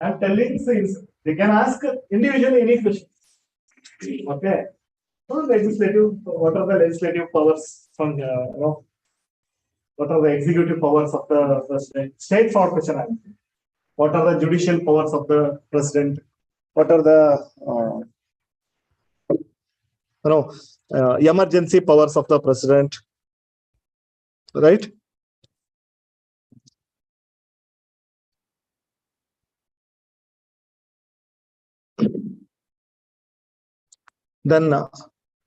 I'm telling since they can ask individually any question. Okay. So legislative, what are the legislative powers from what are the executive powers of the president? Straightforward question. What are the judicial powers of the president? What are the emergency powers of the president? Right? Then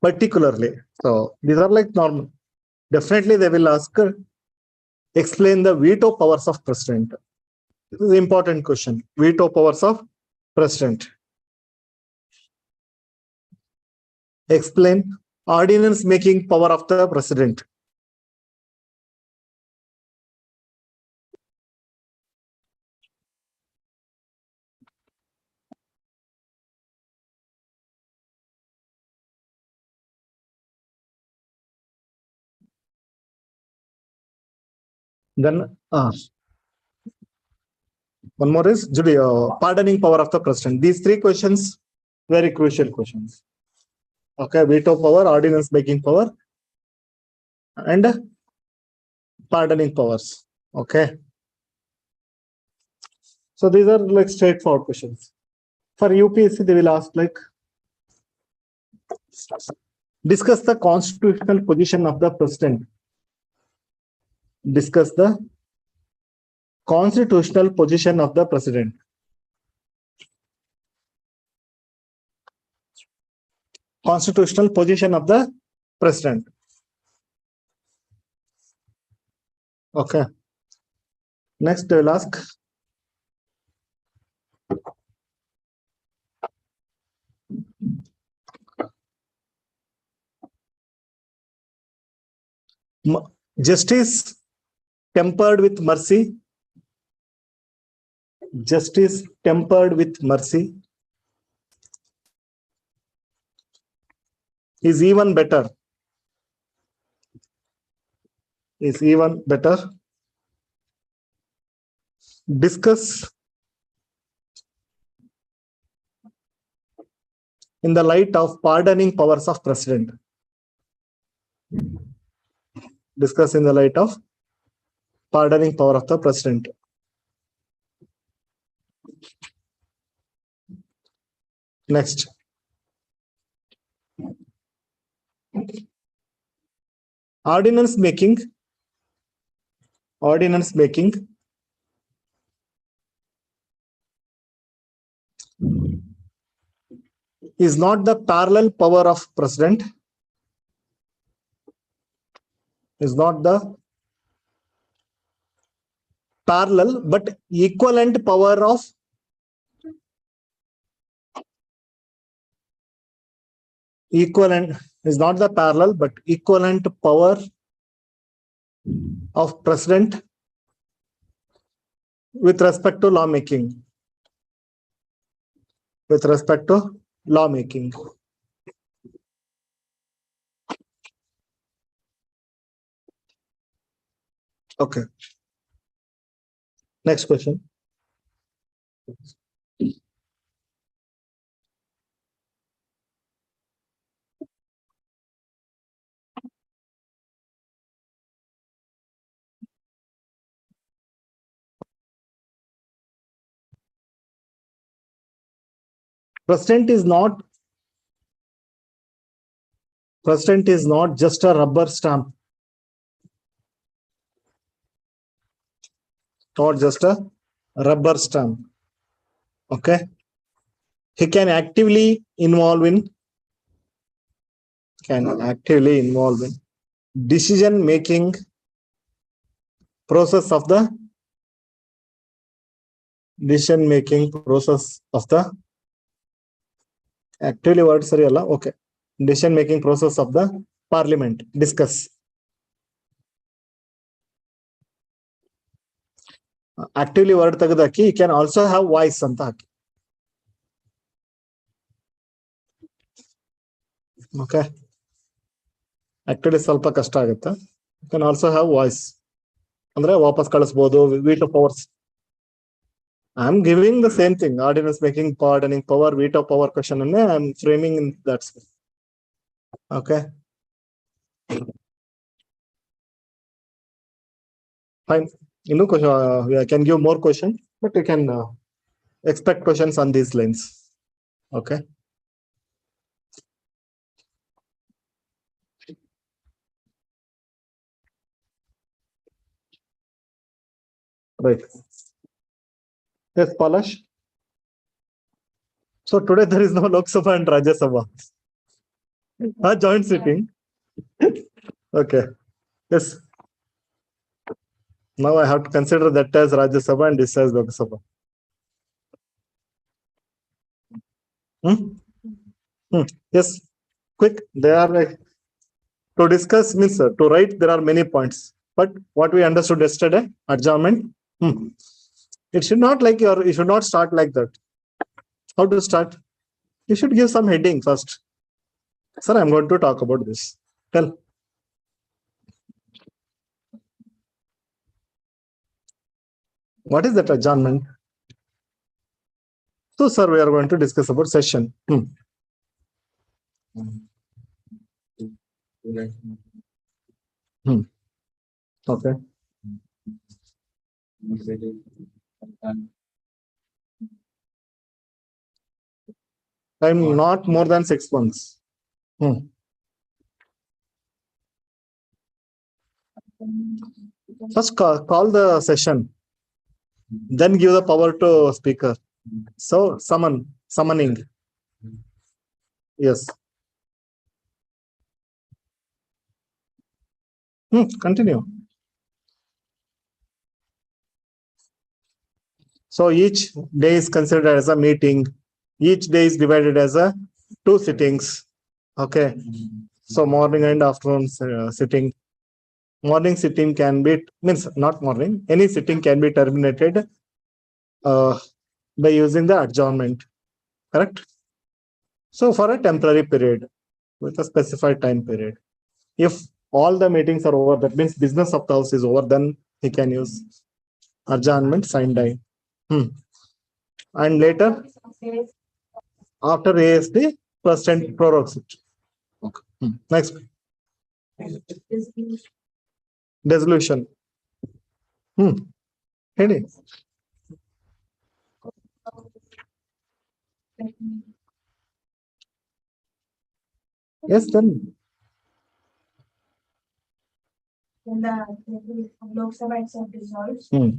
particularly, so these are like normal. Definitely they will ask, explain the veto powers of president. This is an important question. Veto powers of president. Explain ordinance making power of the president. Then one more is pardoning power of the president. These three questions, very crucial questions. Okay, veto power, ordinance making power, and pardoning powers. Okay. So these are like straightforward questions. For UPSC, they will ask like, discuss the constitutional position of the president. Discuss the constitutional position of the president. Constitutional position of the president. Okay. Next, they will ask, justice tempered with mercy. Justice tempered with mercy is even better. Is even better. Discuss in the light of pardoning powers of president. Discuss in the light of pardoning power of the president. Next. Ordinance making. Ordinance making is not the parallel power of president. Is not the parallel but equivalent power of equivalent is not the parallel but equivalent power of president with respect to lawmaking. With respect to lawmaking. Okay. Next question. President is not just a rubber stamp. Not just a rubber stamp. Okay. He can actively involve in decision making process of the actively word sorry alla okay decision making process of the parliament. Discuss actively word tagdaki. He can also have voice anta haki. Okay, actually ಸ್ವಲ್ಪ ಕಷ್ಟ ಆಗುತ್ತೆ. You can also have voice ಅಂದ್ರೆ ವಾಪಸ್ ಕಳಿಸಬಹುದು. veto powers I'm giving the same thing. Ordinance making, pardoning power, veto power question. And I'm framing in that. Okay. Fine. I can give more questions, but you can expect questions on these lines. Okay. Right. Yes, Palash. So today there is no Lok Sabha and Rajya Sabha. A joint sitting. Okay. Yes. Now I have to consider that as Rajya Sabha and this as Lok Sabha. Yes. Quick. They are like to discuss means to write. There are many points. But what we understood yesterday, adjournment. It should not like you should not start like that. How to start? You should give some heading first. Sir, I'm going to talk about this. Tell. What is that adjournment? So, sir, we are going to discuss about session. Okay. Time not more than 6 months. First call the session, then give the power to speaker. So summoning. Yes. Continue. So each day is considered as a meeting. Each day is divided as a 2 sittings. Okay. So morning and afternoon sitting. Morning sitting can be, means not morning, any sitting can be terminated by using the adjournment. Correct? So for a temporary period with a specified time period. If all the meetings are over, that means business of the house is over, then he can use adjournment sign time. And later, after AS, the president prorogues it. Okay. Next. Dissolution. Heading. Yes, then. When the Lok Sabha itself dissolves, that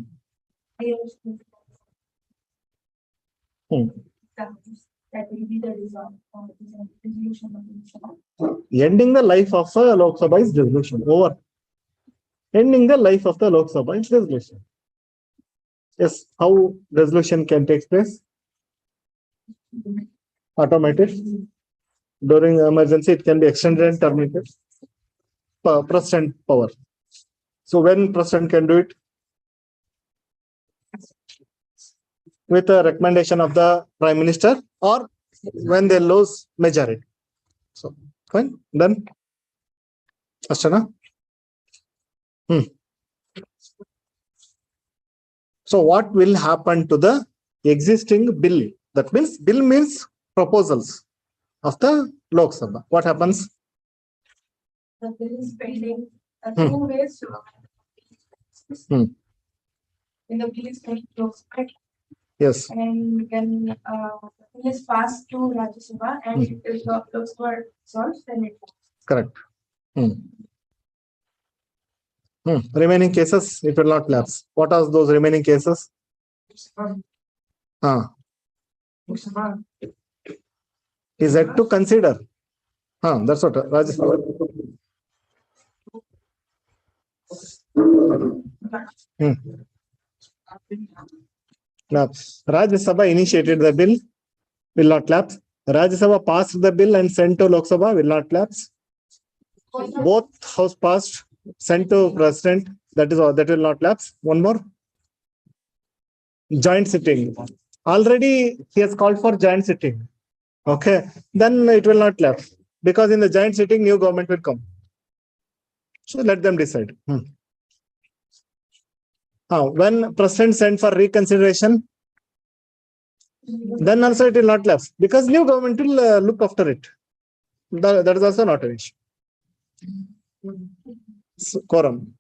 will be the result of the resolution of the Lok Sabha. Ending the life of a Lok Sabha is dissolution. Over. Ending the life of the Lok Sabha is dissolution. Yes, how resolution can take place? Automated. During emergency, it can be extended and terminated. President power. So when president can do it? With a recommendation of the prime minister or when they lose majority. So fine. Then Ashana. So what will happen to the existing bill? That means bill means proposals of the Lok Sabha. What happens? The bill is pending 2 ways. When the bill is pending, yes. And when the bill is passed to Rajya Sabha and if the Lok Sabha solves, then it works. Correct. Remaining cases, it will not lapse. What are those remaining cases? Is that to consider? That's what Rajya Sabha. Now, Rajya Sabha initiated the bill, will not lapse. Rajya Sabha passed the bill and sent to Lok Sabha, will not lapse. Both house passed, sent to president, that is all, that will not lapse. One more. Joint sitting. Already he has called for joint sitting. Okay, then it will not lapse because in the joint sitting, new government will come. So let them decide. When president sent for reconsideration, then also it will not lapse because new government will look after it. That is also not an issue. So, quorum.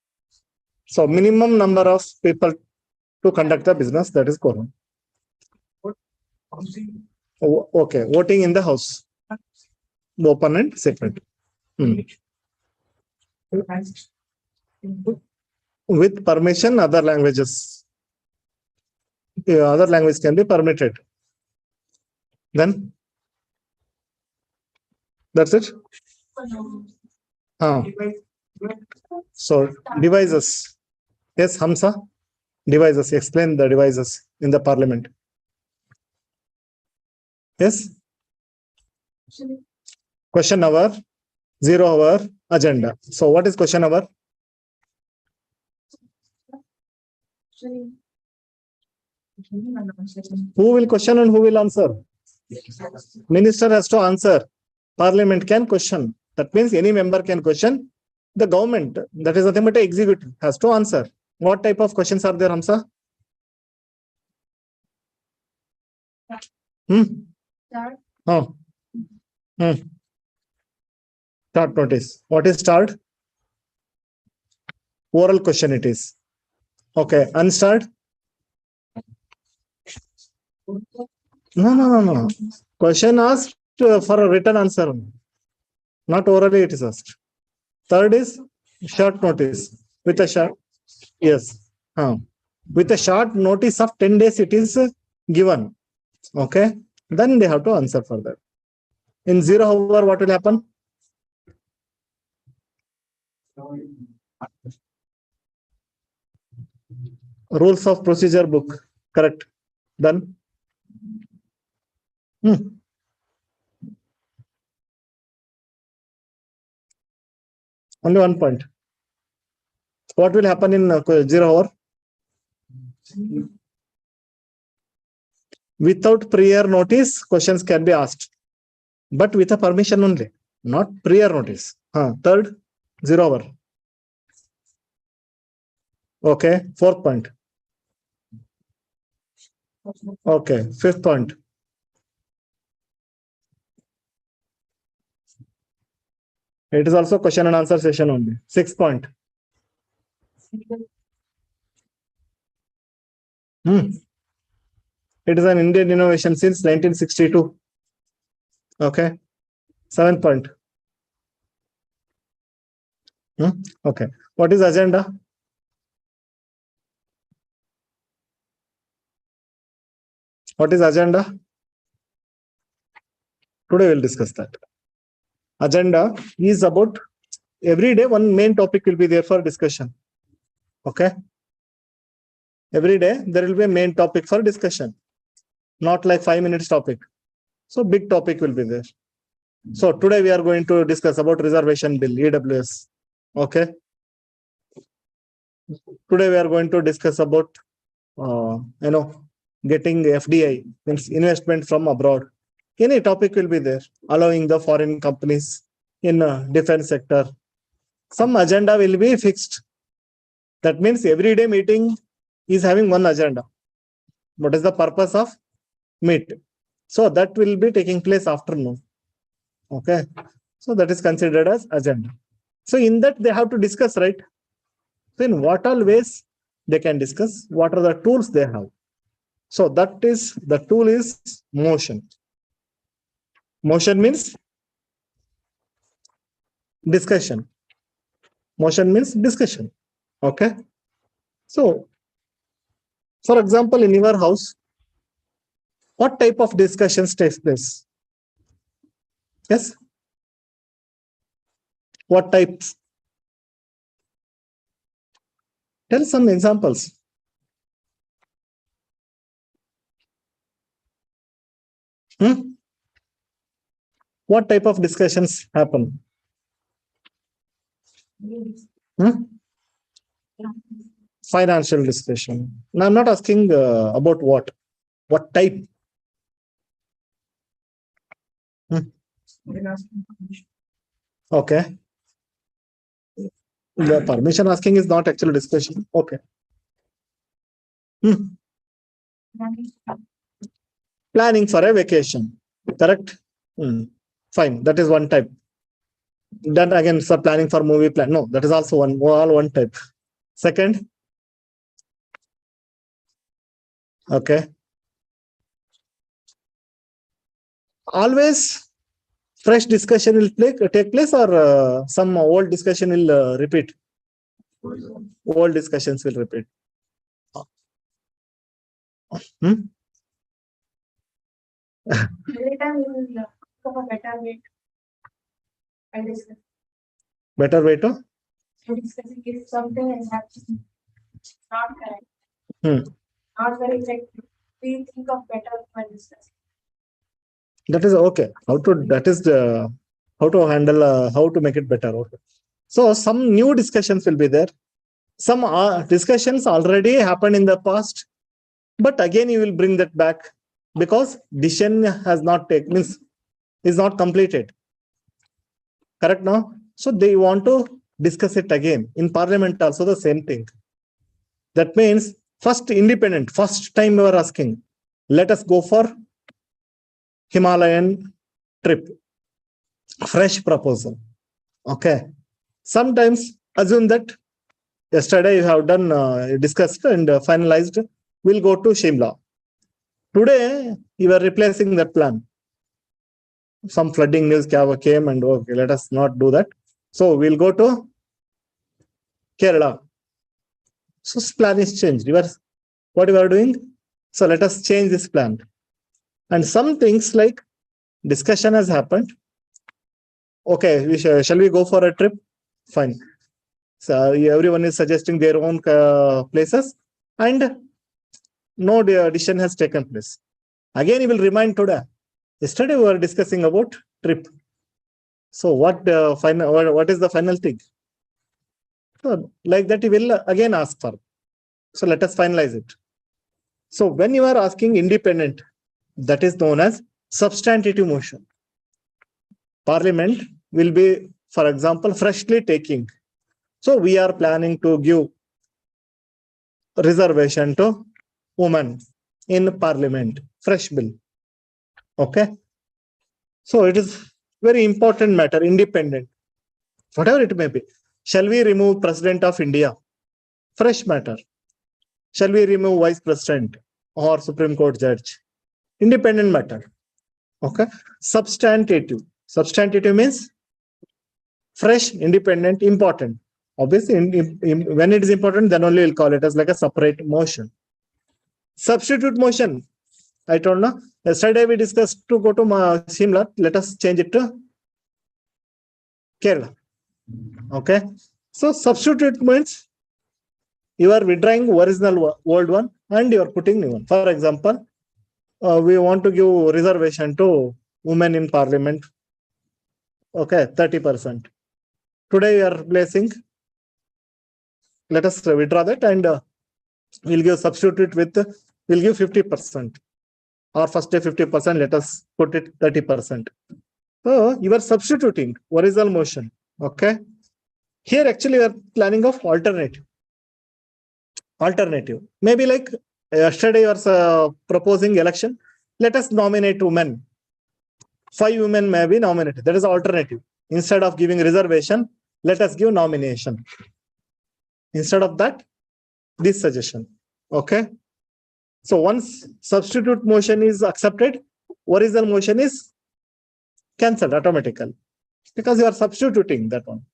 So minimum number of people to conduct the business, that is quorum. Okay, voting in the house. Open and secret. With permission, other languages. Other language can be permitted. Then that's it. So devices. Yes, Hamsa. Devices. Explain the devices in the parliament. Yes. Question hour, 0 hour agenda. So what is question hour? Who will question and who will answer? Minister has to answer. Parliament can question. That means any member can question. The government, that is nothing but the executive, has to answer. What type of questions are there, Hamsa? Oh. Start notice. What is start? Oral question it is. Okay. Unstart? No. Question asked for a written answer. Not orally it is asked. Third is short notice. With a short, yes. With a short notice of 10 days it is given. Okay. Then they have to answer for that. In 0 hour, what will happen? Rules of procedure book. Correct. Done. Only one point. What will happen in 0 hour? Without prior notice, questions can be asked, but with a permission only, not prior notice. Third, 0 hour. Okay. Fourth point. Okay. Fifth point. It is also question and answer session only. Sixth point. It is an Indian innovation since 1962. Okay. Seventh point. Okay. What is agenda? What is agenda? Today we'll discuss that. Agenda is about every day one main topic will be there for discussion. Okay. Every day there will be a main topic for discussion, not like 5 minutes topic. So big topic will be there. So today we are going to discuss about reservation bill, EWS. Okay. Today we are going to discuss about getting FDI, means investment from abroad. Any topic will be there, allowing the foreign companies in defense sector. Some agenda will be fixed. That means every day meeting is having one agenda. What is the purpose of meet? So that will be taking place afternoon. Okay. So that is considered as agenda. So in that they have to discuss, right? So in what all ways they can discuss, what are the tools they have. So that is, the tool is motion. Motion means discussion. Motion means discussion. Okay. So, for example, in your house, what type of discussions takes place? Yes. What types? Tell some examples. What type of discussions happen? Financial discussion. Now, I'm not asking about what type. Okay. The permission asking is not actual discussion. Okay. planning for a vacation. Correct? Fine. That is one type. Then again, for planning for movie plan. No, that is also one type. Second. Okay. Always fresh discussion will take place, or some old discussion will repeat. Old discussions will repeat. Every time you will have a better way and discuss. Better way to? Discussing if something is happening, not correct, not very effective. We think of better when discussing. That is okay. How to handle, how to make it better. Okay. So some new discussions will be there. Some discussions already happened in the past, but again you will bring that back because decision has not taken, means is not completed. Correct now? So they want to discuss it again. In parliament also the same thing. That means first independent, first time we are asking, let us go for Himalayan trip. Fresh proposal. Okay. Sometimes assume that yesterday you have done discussed and finalized, we'll go to Shimla. Today you are replacing that plan. Some flooding news came and okay, let us not do that. So we'll go to Kerala. So this plan is changed. What you are doing? So let us change this plan. And some things like discussion has happened. Okay, shall we go for a trip? Fine. So everyone is suggesting their own places and no decision has taken place. Again, you will remind today. Yesterday we were discussing about trip. So what is the final thing? So like that you will again ask for. So let us finalize it. So when you are asking independent, that is known as substantive motion. Parliament will be, for example, freshly taking. So we are planning to give reservation to women in parliament, fresh bill. Okay. So it is very important matter, independent, whatever it may be. Shall we remove President of India? Fresh matter. Shall we remove Vice President or Supreme Court Judge? Independent matter. Okay. Substantive. Substantive means fresh, independent, important. Obviously, when it is important, then only we'll call it as like a separate motion. Substitute motion. I don't know. Yesterday we discussed to go to Shimla. Let us change it to Kerala. Okay. So substitute means you are withdrawing original old one and you are putting new one. For example, we want to give reservation to women in parliament. Okay, 30%. Today we are placing. Let us withdraw that and we'll give substitute with, we'll give 50%. Or first day 50%, let us put it 30%. So you are substituting original motion. Okay. Here actually we are planning of alternative. Maybe like yesterday you are proposing election. Let us nominate women. 5 women may be nominated. That is alternative. Instead of giving reservation, let us give nomination. Instead of that, this suggestion. Okay. So once substitute motion is accepted, original motion is cancelled automatically because you are substituting that one.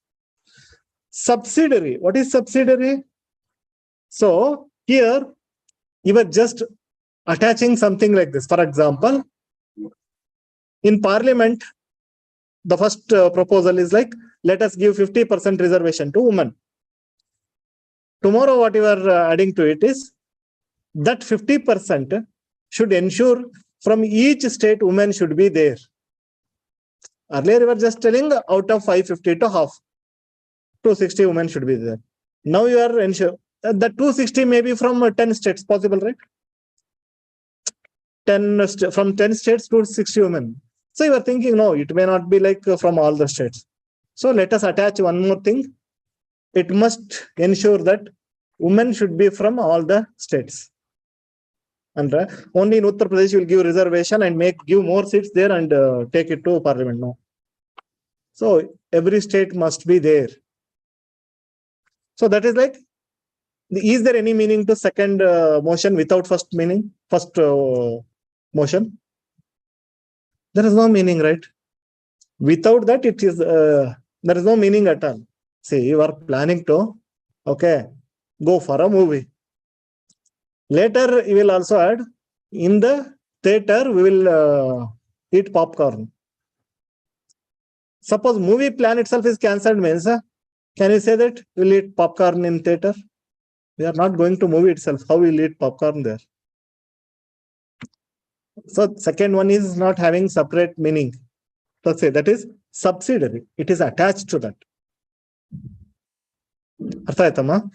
Subsidiary. What is subsidiary? So here you are just attaching something like this. For example, in parliament, the first proposal is like, let us give 50% reservation to women. Tomorrow, what you are adding to it is that 50% should ensure from each state women should be there. Earlier, you were just telling out of 550 to half, 260 women should be there. Now you are ensure that 260 may be from 10 states, possible, right? From 10 states to 60 women. So you are thinking, no, it may not be like from all the states. So let us attach one more thing. It must ensure that women should be from all the states. And only in Uttar Pradesh you will give reservation and give more seats there and take it to parliament. No. So every state must be there. So that is like, is there any meaning to second motion without first meaning? First motion? There is no meaning, right? Without that, it is there is no meaning at all. See, you are planning to, okay, go for a movie. Later, you will also add, in the theater, we will eat popcorn. Suppose movie plan itself is cancelled means, can you say that we'll eat popcorn in theater? We are not going to movie itself. How will eat popcorn there? So second one is not having separate meaning. Let's say that is subsidiary. It is attached to that. Artha aitama?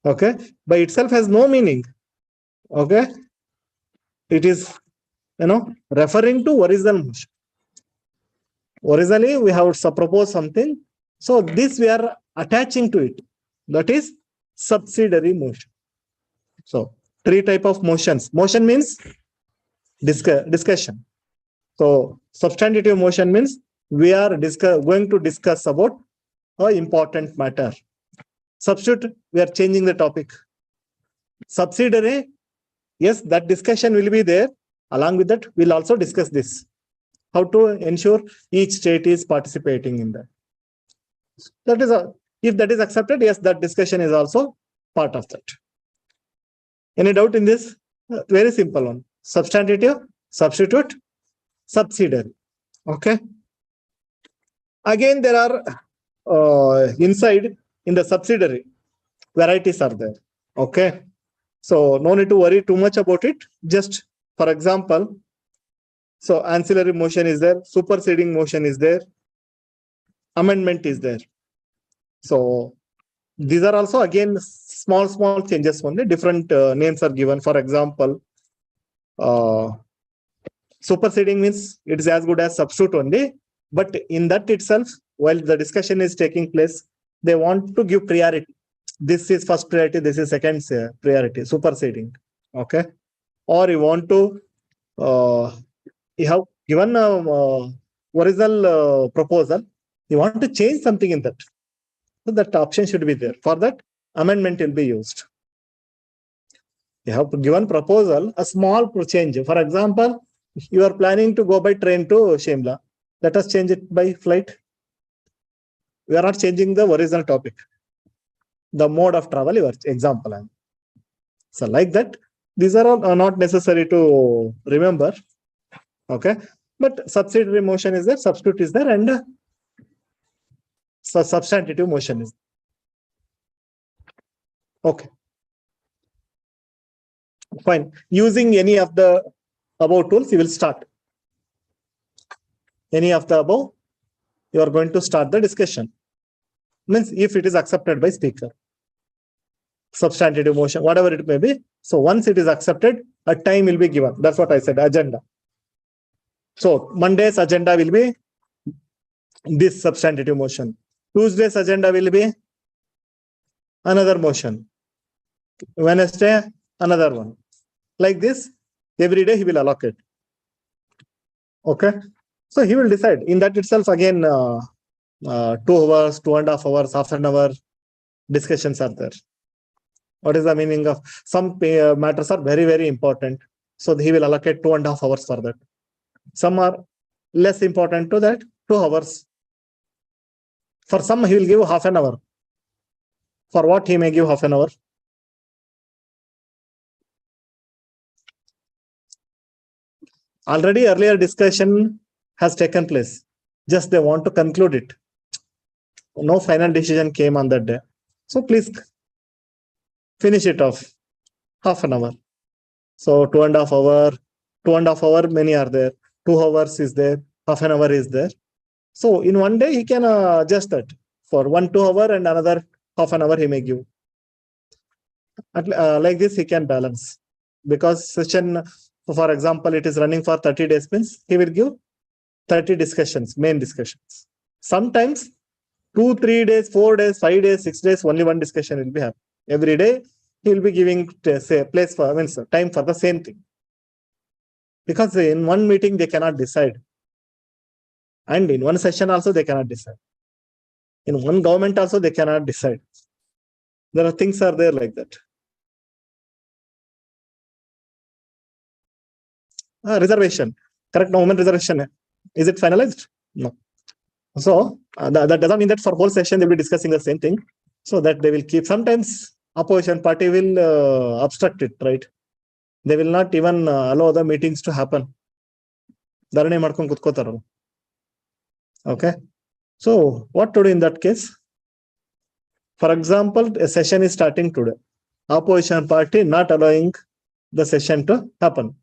Okay. By itself has no meaning. Okay. It is, referring to original motion. Originally, we have proposed something. So this we are attaching to it. That is subsidiary motion. So three type of motions. Motion means discussion. So substantive motion means we are going to discuss about an important matter. Substitute, we are changing the topic. Subsidiary, yes, that discussion will be there. Along with that, we'll also discuss this. How to ensure each state is participating in that. That is if that is accepted, yes, that discussion is also part of that. Any doubt in this? Very simple one. Substantive, substitute, subsidiary. Okay. Again, there are inside in the subsidiary varieties are there. Okay. So no need to worry too much about it. Just for example, so ancillary motion is there, superseding motion is there, amendment is there. So these are also again small changes only. Different names are given. For example, superseding means it is as good as substitute only. But in that itself, while the discussion is taking place, they want to give priority. This is first priority, this is second priority, superseding. Okay. Or you want to, you have given original proposal, you want to change something in that. So that option should be there. For that, amendment will be used. You have given proposal, a small change. For example, you are planning to go by train to Shimla. Let us change it by flight. We are not changing the original topic. The mode of travel, your example. So like that, these are all not necessary to remember. Okay. But subsidiary motion is there, substitute is there, and substantive motion is there. Okay. Fine. Using any of the above tools, you will start. Any of the above, you are going to start the discussion. Means if it is accepted by speaker. Substantive motion, whatever it may be. So once it is accepted, a time will be given. That's what I said, agenda. So Monday's agenda will be this substantive motion. Tuesday's agenda will be another motion. Wednesday, another one. Like this, every day he will allocate. Okay. So he will decide. In that itself, again, 2 hours, 2.5 hours, half an hour discussions are there. What is the meaning of some matters are very, very important. So he will allocate 2.5 hours for that. Some are less important to that, 2 hours. For some, he will give half an hour. For what he may give half an hour? Already earlier discussion has taken place. Just they want to conclude it. No final decision came on that day. So please finish it off. Half an hour. So 2.5 hour, 2.5 hour, many are there. 2 hours is there. Half an hour is there. So in one day, he can adjust that. For 1 2 hour and another half an hour he may give. Like this, he can balance. Because session, for example, it is running for 30 days means he will give 30 discussions, main discussions. Sometimes 2 3 days, 4 days, 5 days, 6 days, only one discussion will be happening. Every day he will be giving say place for time for the same thing. Because in one meeting they cannot decide. And in one session also they cannot decide. In one government also they cannot decide. There are things are there like that. Reservation. Correct, no, women reservation. Is it finalized? No. So that doesn't mean that for whole session they'll be discussing the same thing. So that they will keep. Sometimes opposition party will obstruct it, right? They will not even allow the meetings to happen. Dharane ಮಾಡ್ಕೊಂಡು ಕೂತ್ಕೋತಾರಲ್ಲ. Okay. So what to do in that case? For example, a session is starting today. Opposition party not allowing the session to happen.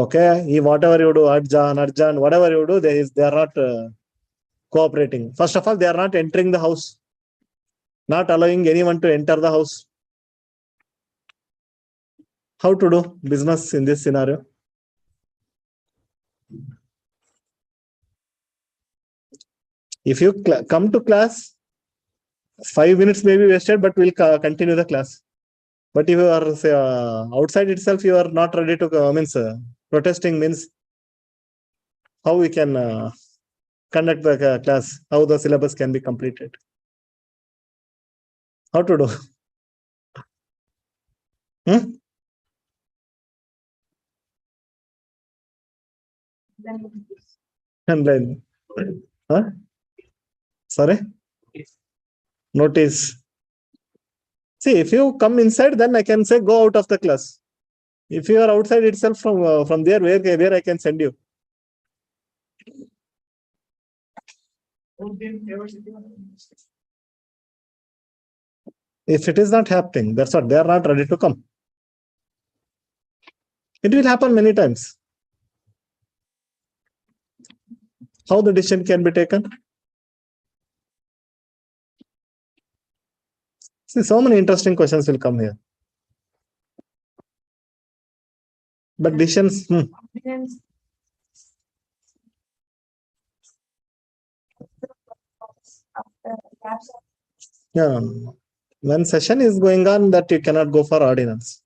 Okay, whatever you do, Arjan, whatever you do, they are not cooperating. First of all, they are not entering the house, not allowing anyone to enter the house. How to do business in this scenario? If you come to class, 5 minutes may be wasted, but we'll continue the class. But if you are outside itself, you are not ready to protesting means how we can conduct the class, how the syllabus can be completed. How to do? And then, sorry? Notice. See, if you come inside, then I can say go out of the class. If you are outside itself from there, where I can send you? If it is not happening, that's what, they are not ready to come. It will happen many times. How the decision can be taken? See, so many interesting questions will come here. But decisions. Yeah. When session is going on, that you cannot go for ordinance.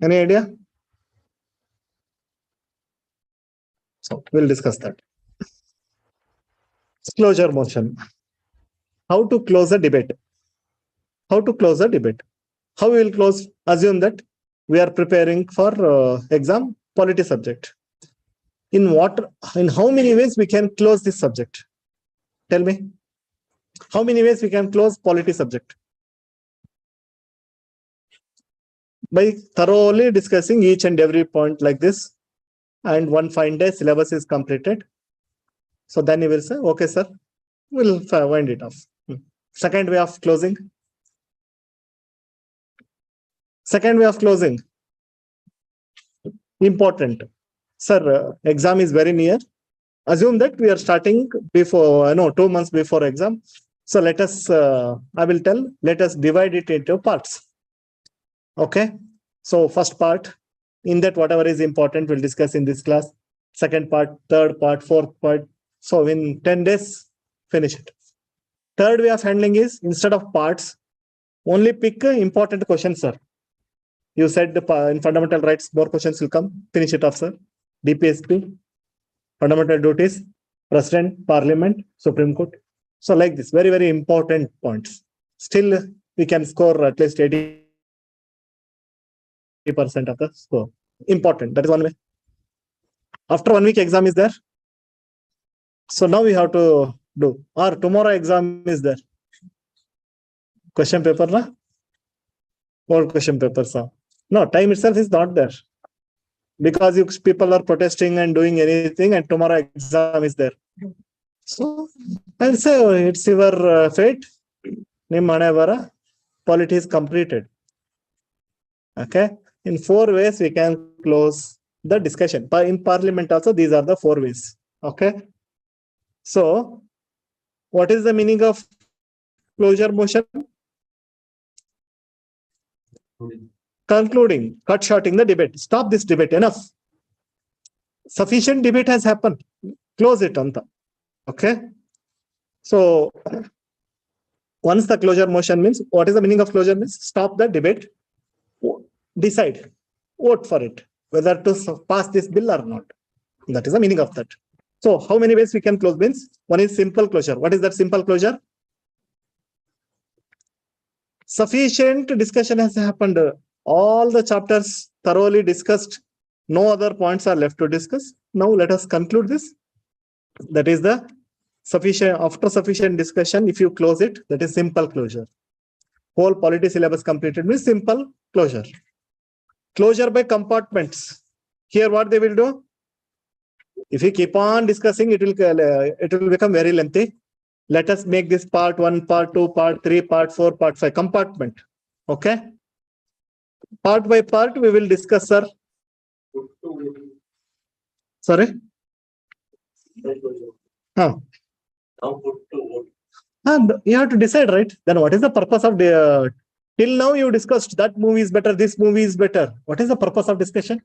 Any idea? So we'll discuss that. Closure motion. How to close a debate? How to close a debate? How we will close? Assume that we are preparing for exam polity subject. In how many ways we can close this subject? Tell me. How many ways we can close polity subject? By thoroughly discussing each and every point like this, and one fine day syllabus is completed. So then you will say, okay, sir, we'll wind it off. Second way of closing. Second way of closing. Important. Sir, exam is very near. Assume that we are starting before, 2 months before exam. So let us, I will tell, let us divide it into parts. Okay. So first part, in that whatever is important, we'll discuss in this class. Second part, third part, fourth part. So in 10 days, finish it. Third way of handling is, instead of parts, only pick important questions, sir. You said in fundamental rights, more questions will come. Finish it off, sir. DPSP, fundamental duties, President, Parliament, Supreme Court. So like this, very, very important points. Still, we can score at least 80% of the score. Important. That is one way. After 1 week, exam is there. So now we have to do. Or tomorrow exam is there. Question paper, na? Or question paper, sir. No, time itself is not there. Because people are protesting and doing anything, and tomorrow exam is there. So I'll say it's your fate. Polity is completed. Okay. In 4 ways we can close the discussion. In Parliament also, these are the 4 ways. Okay. So what is the meaning of closure motion? Concluding, cut shorting the debate. Stop this debate. Enough. Sufficient debate has happened. Close it, Anta. Okay. So Once the closure motion means, what is the meaning of closure means? Stop the debate, decide, vote for it, whether to pass this bill or not. That is the meaning of that. So how many ways we can close means? One is simple closure. What is that simple closure? Sufficient discussion has happened. All the chapters thoroughly discussed. No other points are left to discuss. Now let us conclude this. That is the sufficient, after sufficient discussion, if you close it, that is simple closure. Whole polity syllabus completed means simple closure. Closure by compartments. Here what they will do? If we keep on discussing, it will become very lengthy. Let us make this part 1, part 2, part 3, part 4, part 5 compartment. Okay. Part by part we will discuss, sir. Sorry. You have to decide, right? Then what is the purpose of the till now you discussed that movie is better, this movie is better. What is the purpose of discussion?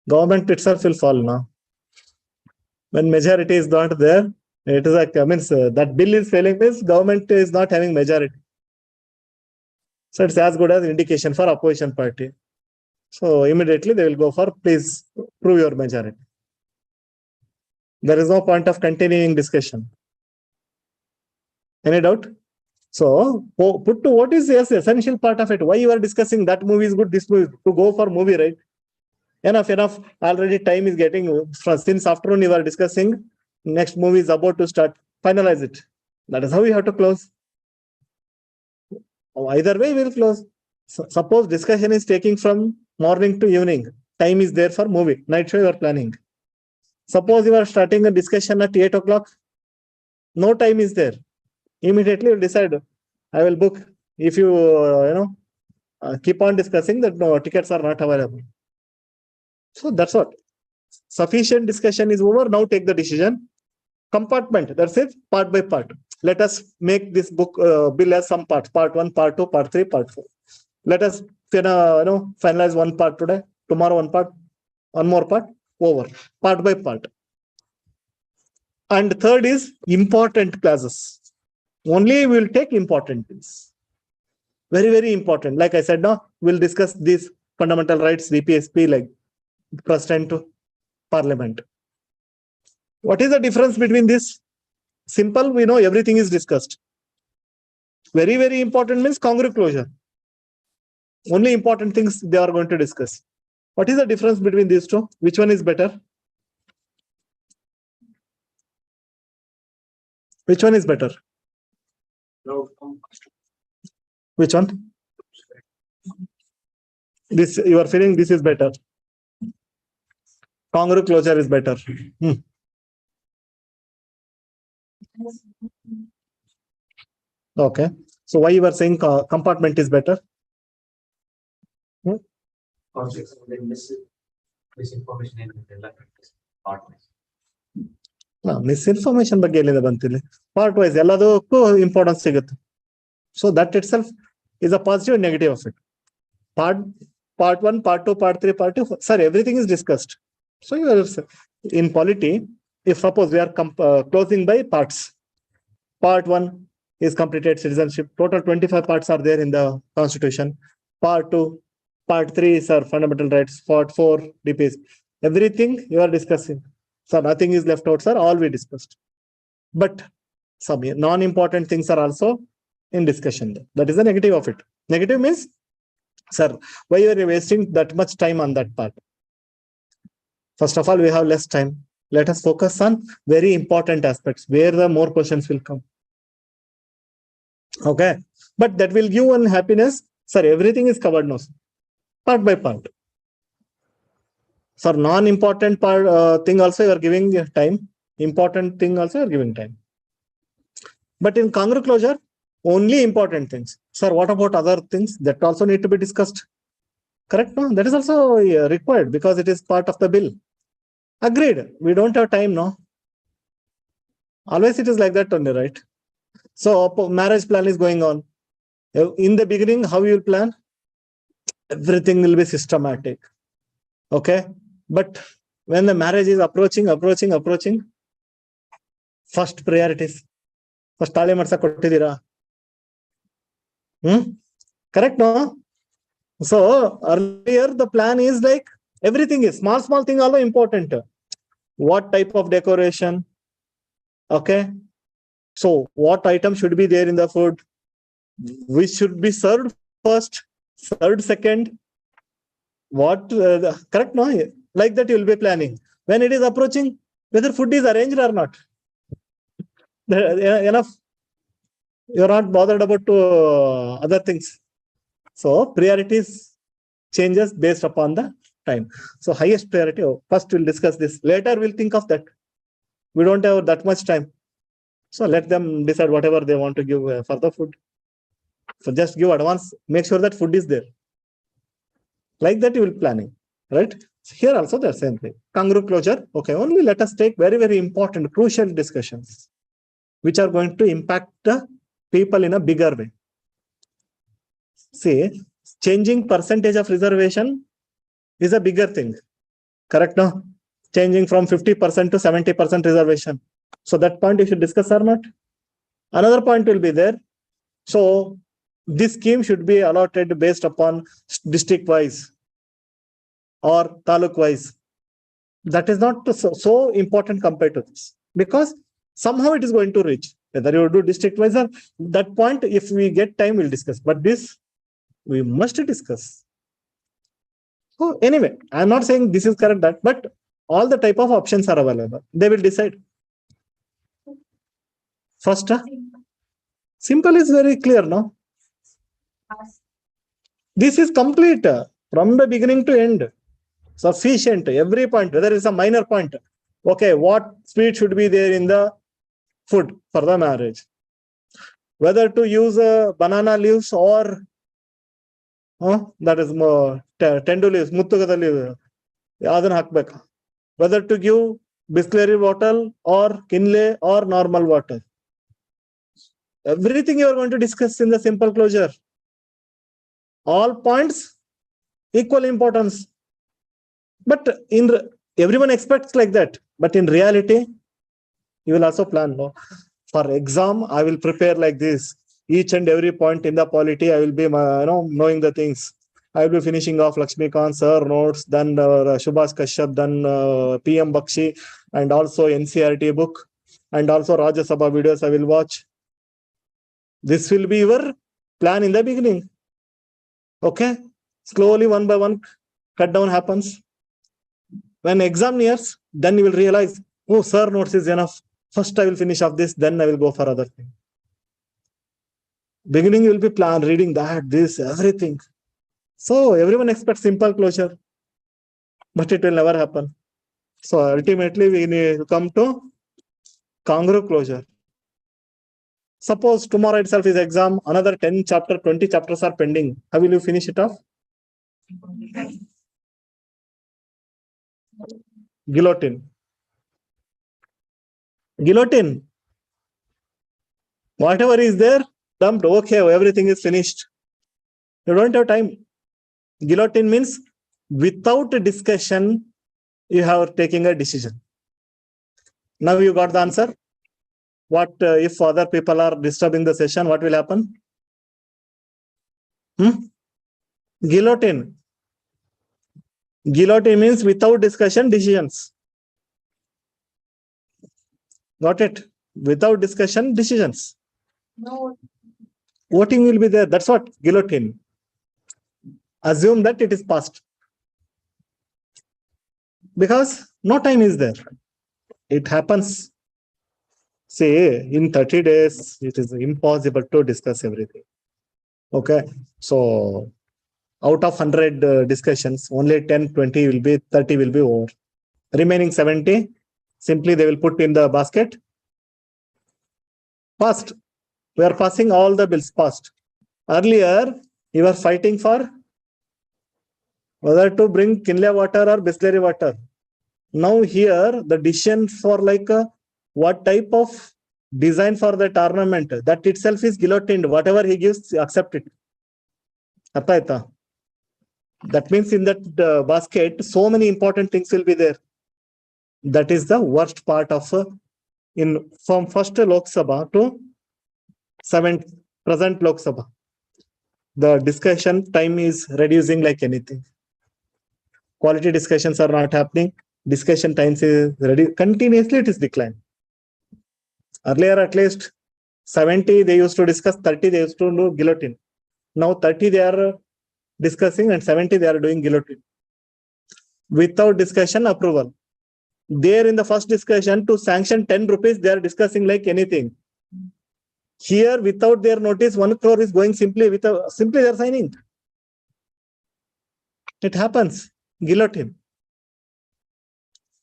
Government itself will fall now. When majority is not there, it is like, that bill is failing means government is not having majority. So it's as good as indication for opposition party. So immediately they will go for, please prove your majority. There is no point of continuing discussion. Any doubt? So put to what is the essential part of it. Why you are discussing that movie is good, this movie, to go for movie, right? Enough. Already time is getting, since afternoon you are discussing, next movie is about to start, finalize it. That is how we have to close. Either way we will close. So, suppose discussion is taking from morning to evening. Time is there for movie. Night show you are planning. Suppose you are starting a discussion at 8 o'clock. No time is there. Immediately you decide, I will book. If you, keep on discussing that no tickets are not available. So that's what. Sufficient discussion is over. Now take the decision. Compartment. That's it. Part by part. Let us make this book bill as some parts. Part 1, part 2, part 3, part 4. Let us finalize one part today. Tomorrow one part. One more part. Over. Part by part. And third is important classes. Only we will take important things. Very, very important. Like I said, now we'll discuss these fundamental rights, VPSP, like President to Parliament. What is the difference between this? Simple, we know everything is discussed. Very, very important means congruent closure. Only important things they are going to discuss. What is the difference between these two? Which one is better? Which one is better? Which one? This you are feeling this is better. Congruent closure is better. Okay. So why you are saying compartment is better? Misinformation ಬಗ್ಗೆ ಎಲ್ಲಿಂದ ಬಂತಿಲ್ಲ. Part wise ಎಲ್ಲದಕ್ಕೂ importance ಸಿಗುತ್ತೆ. So that itself is a positive and negative of it. Part 1, part 2, part 3, part 2. Sir, everything is discussed. So you are in polity. If suppose we are closing by parts. Part 1 is completed citizenship. Total 25 parts are there in the constitution. Part 2, part 3 is our fundamental rights. Part 4, DPS. Everything you are discussing. So nothing is left out, sir. All we discussed. But some non-important things are also in discussion. That is the negative of it. Negative means, sir, why you are wasting that much time on that part? First of all, we have less time. Let us focus on very important aspects where the more questions will come. Okay. But that will give one happiness. Sir, everything is covered now. Part by part. For non-important part thing also you are giving time. Important thing also you are giving time. But in congruent closure, only important things. Sir, what about other things that also need to be discussed? Correct? No? That is also required because it is part of the bill. Agreed. We don't have time now. Always it is like that only, right? So marriage plan is going on. In the beginning, how you will plan? Everything will be systematic. Okay. But when the marriage is approaching, first priorities. First tale marsa kottidira. Correct, no? So earlier the plan is like everything is small thing also important. What type of decoration? Okay. So what item should be there in the food? Which should be served first, served second? What correct, no? Like that you will be planning. When it is approaching, whether food is arranged or not. Enough. You're not bothered about other things. So priorities changes based upon the time. So highest priority, first we'll discuss this. Later we'll think of that. We don't have that much time. So let them decide whatever they want to give for the food. So just give advance, make sure that food is there. Like that you will planning, right? So here also the same thing. Congruent closure. Okay, only let us take very important, crucial discussions, which are going to impact the people in a bigger way. See, changing percentage of reservation is a bigger thing. Correct, no? Changing from 50% to 70% reservation. So that point you should discuss or not? Another point will be there. So this scheme should be allotted based upon district wise or taluk wise. That is not so important compared to this, because somehow it is going to reach. Whether you do district wise or that point, if we get time, we'll discuss. But this we must discuss. So anyway, I'm not saying this is correct, that, but all the type of options are available. They will decide. First, simple is very clear, no? This is complete from the beginning to end. Sufficient. Every point, whether it's a minor point. Okay, what sweet should be there in the food for the marriage? Whether to use banana leaves or that is tendu leaves, muttugada leaves. Yadana hakbeka. Whether to give Bisleri bottle or Kinley or normal water. Everything you are going to discuss in the simple closure. All points equal importance. But everyone expects like that. But in reality, you will also plan. No? For exam, I will prepare like this. Each and every point in the polity, I will be knowing the things. I will be finishing off Lakshmikant sir notes, then Subhas Kashyap, then PM Bakshi, and also NCRT book, and also Rajya Sabha videos I will watch. This will be your plan in the beginning. Okay, slowly one by one, cut down happens. When exam nears, then you will realize, oh, sir notes is enough. First I will finish off this, then I will go for other thing. Beginning you will be reading that, this, everything. So everyone expects simple closure, but it will never happen. So ultimately we need to come to congruent closure. Suppose tomorrow itself is exam, another 10 chapter, 20 chapters are pending. How will you finish it off? Guillotine. Guillotine. Whatever is there, dumped. Okay, everything is finished. You don't have time. Guillotine means without a discussion, you have taken a decision. Now you got the answer. What if other people are disturbing the session? What will happen? Guillotine. Guillotine means without discussion, decisions. Got it? Without discussion, decisions. No. Voting will be there. That's what guillotine. Assume that it is passed. Because no time is there. It happens. Say in 30 days, it is impossible to discuss everything. Okay. So out of 100 discussions, only 10, 20 will be, 30 will be over. Remaining 70, simply they will put in the basket. Passed. We are passing all the bills passed. Earlier, you were fighting for whether to bring Kinley water or Bisleri water. Now here, the decision for like what type of design for that ornament, that itself is guillotined. Whatever he gives, accept it. That means in that basket, so many important things will be there. That is the worst part of from first Lok Sabha to 7th present Lok Sabha. The discussion time is reducing like anything. Quality discussions are not happening. Discussion times is continuously it is declining. Earlier, at least 70 they used to discuss, 30 they used to do guillotine. Now 30 they are discussing and 70 they are doing guillotine. Without discussion approval. There in the first discussion to sanction 10 rupees, they are discussing like anything. Here, without their notice, 1 crore is going simply they are signing. It happens. Guillotine.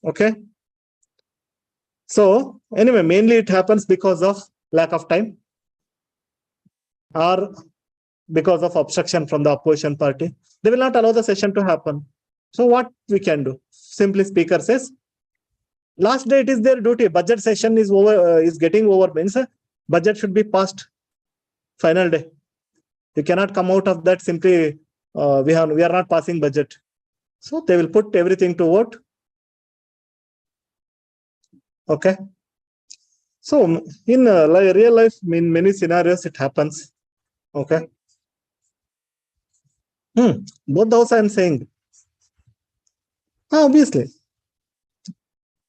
Okay. So anyway, mainly it happens because of lack of time or because of obstruction from the opposition party. They will not allow the session to happen. So what we can do? Simply speaker says, last day it is their duty. Budget session is over, is getting over, means budget should be passed. Final day. You cannot come out of that simply we are not passing budget. So they will put everything to vote. Okay. So in real life, in many scenarios, it happens. Okay. Both those I am saying. Obviously.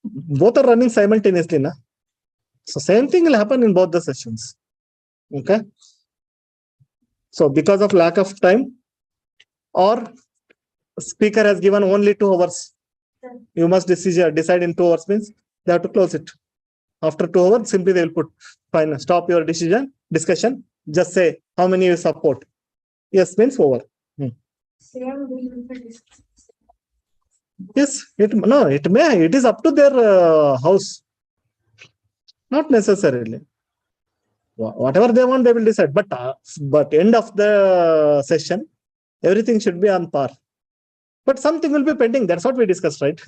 Both are running simultaneously. Na? So same thing will happen in both the sessions. Okay. So because of lack of time or speaker has given only 2 hours. You must decide in 2 hours means they have to close it. After 2 hours, simply they will put fine, stop your discussion. Just say how many you support. Yes means over. Yes, it is up to their house. Not necessarily. Whatever they want, they will decide. But end of the session, everything should be on par. But something will be pending. That's what we discussed, right?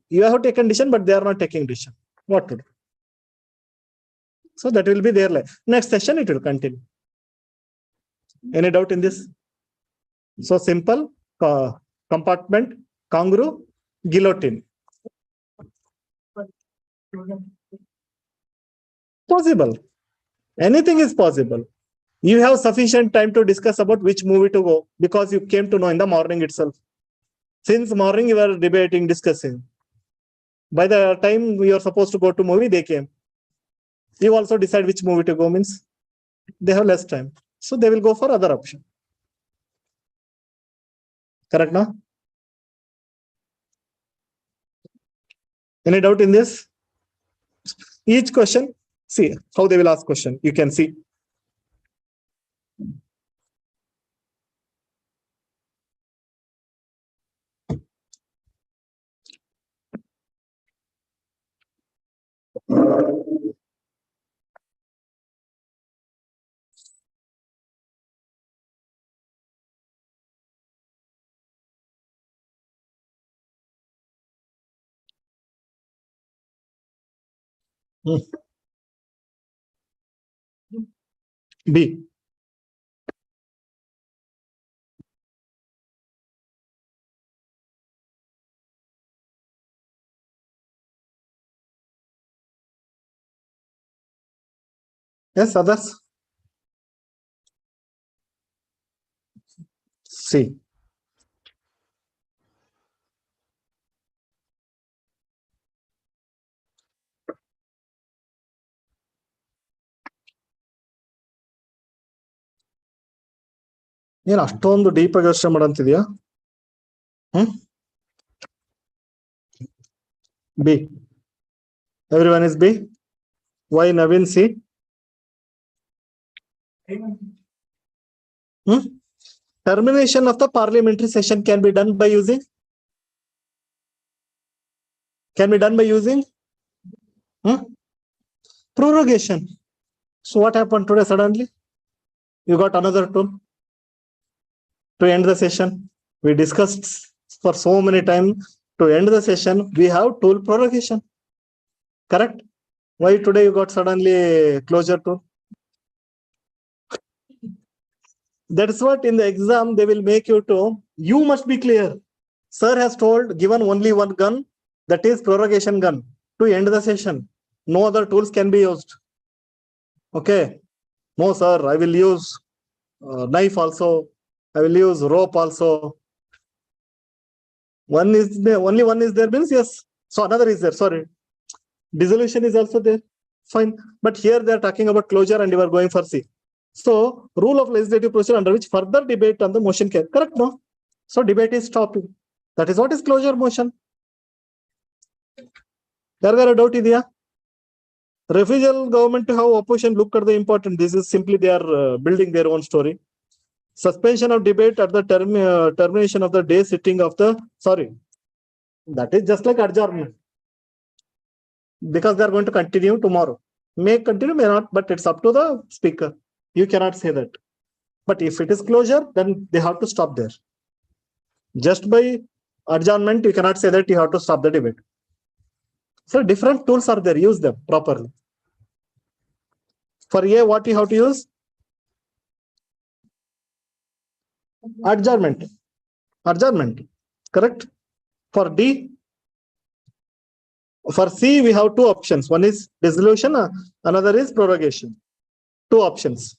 You have taken decision, but they are not taking decision. What to do? So that will be their life. Next session, it will continue. Any doubt in this? So simple, compartment, kangaroo, guillotine. Possible. Anything is possible. You have sufficient time to discuss about which movie to go because you came to know in the morning itself. Since morning you are debating, discussing. By the time you are supposed to go to movie, they came. You also decide which movie to go means they have less time. So they will go for other option. Correct now? Any doubt in this? Each question, see how they will ask question. You can see. B. Yes, others? C. ಏನು ಅಷ್ಟೊಂದು deep ಆಗಿ ಯೋಚನೆ ಮಾಡಂತಿದ್ಯಾ? B. Everyone is B. Why Navin C? Termination of the parliamentary session can be done by using? Can be done by using? Prorogation. So what happened today suddenly? You got another tool to end the session. We discussed for so many times to end the session. We have tool prorogation. Correct? Why today you got suddenly closure tool? That's what in the exam they will make you to. You must be clear. Sir has told, given only one gun. That is prorogation gun to end the session. No other tools can be used. Okay. No, sir, I will use knife also. I will use rope also. One is there, only one is there means yes. So another is there. Sorry. Dissolution is also there. Fine. But here they are talking about closure and you are going for C. So rule of legislative procedure under which further debate on the motion can. Correct, no? So debate is stopped. That is what is closure motion. Yargara doubt idea? Refusal government to have opposition look at the important. This is simply they are building their own story. Suspension of debate at the termination of the day sitting of the, sorry, that is just like adjournment. Because they are going to continue tomorrow. May continue, may not, but it's up to the speaker. You cannot say that. But if it is closure, then they have to stop there. Just by adjournment, you cannot say that you have to stop the debate. So different tools are there, use them properly. For A, what you have to use? Adjournment. Adjournment. Correct? For D, for C, we have two options. One is dissolution, another is prorogation. Two options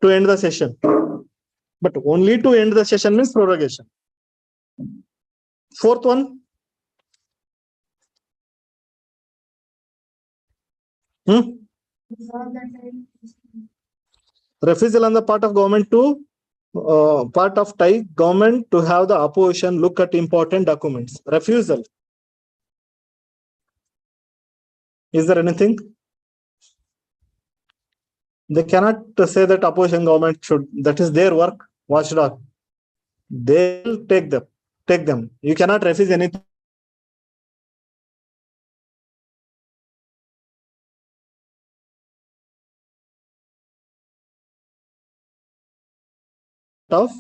to end the session. But only to end the session means prorogation. Fourth one. Refusal on the part of government to part of Thai government to have the opposition look at important documents. Refusal. Is there anything? They cannot say that opposition government should, that is their work, watchdog. They will take them. You cannot refuse anything. Of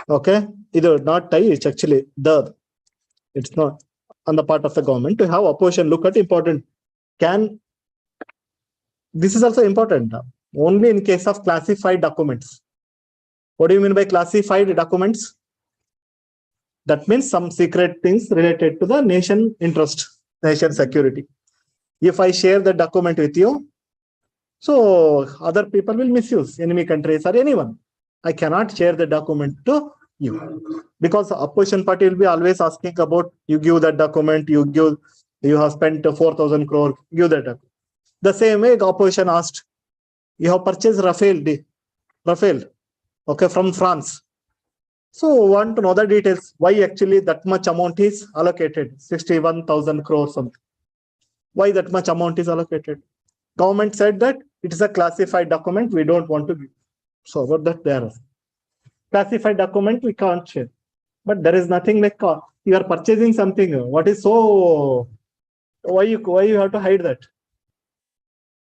okay, either not Thai, it's actually it's not on the part of the government to have opposition look at important. This is also important only in case of classified documents. What do you mean by classified documents? That means some secret things related to the nation interest, nation security. If I share the document with you, so other people will misuse, enemy countries or anyone. I cannot share the document to you because the opposition party will be always asking about you give that document, you have spent 4,000 crore, give that document. The same way opposition asked, you have purchased Rafale, okay, from France. So want to know the details, why actually that much amount is allocated, 61,000 crore something. Why that much amount is allocated? Government said that it is a classified document, we don't want to give. So what that there? Classified document we can't share. But there is nothing like you are purchasing something. What is so? Why you have to hide that?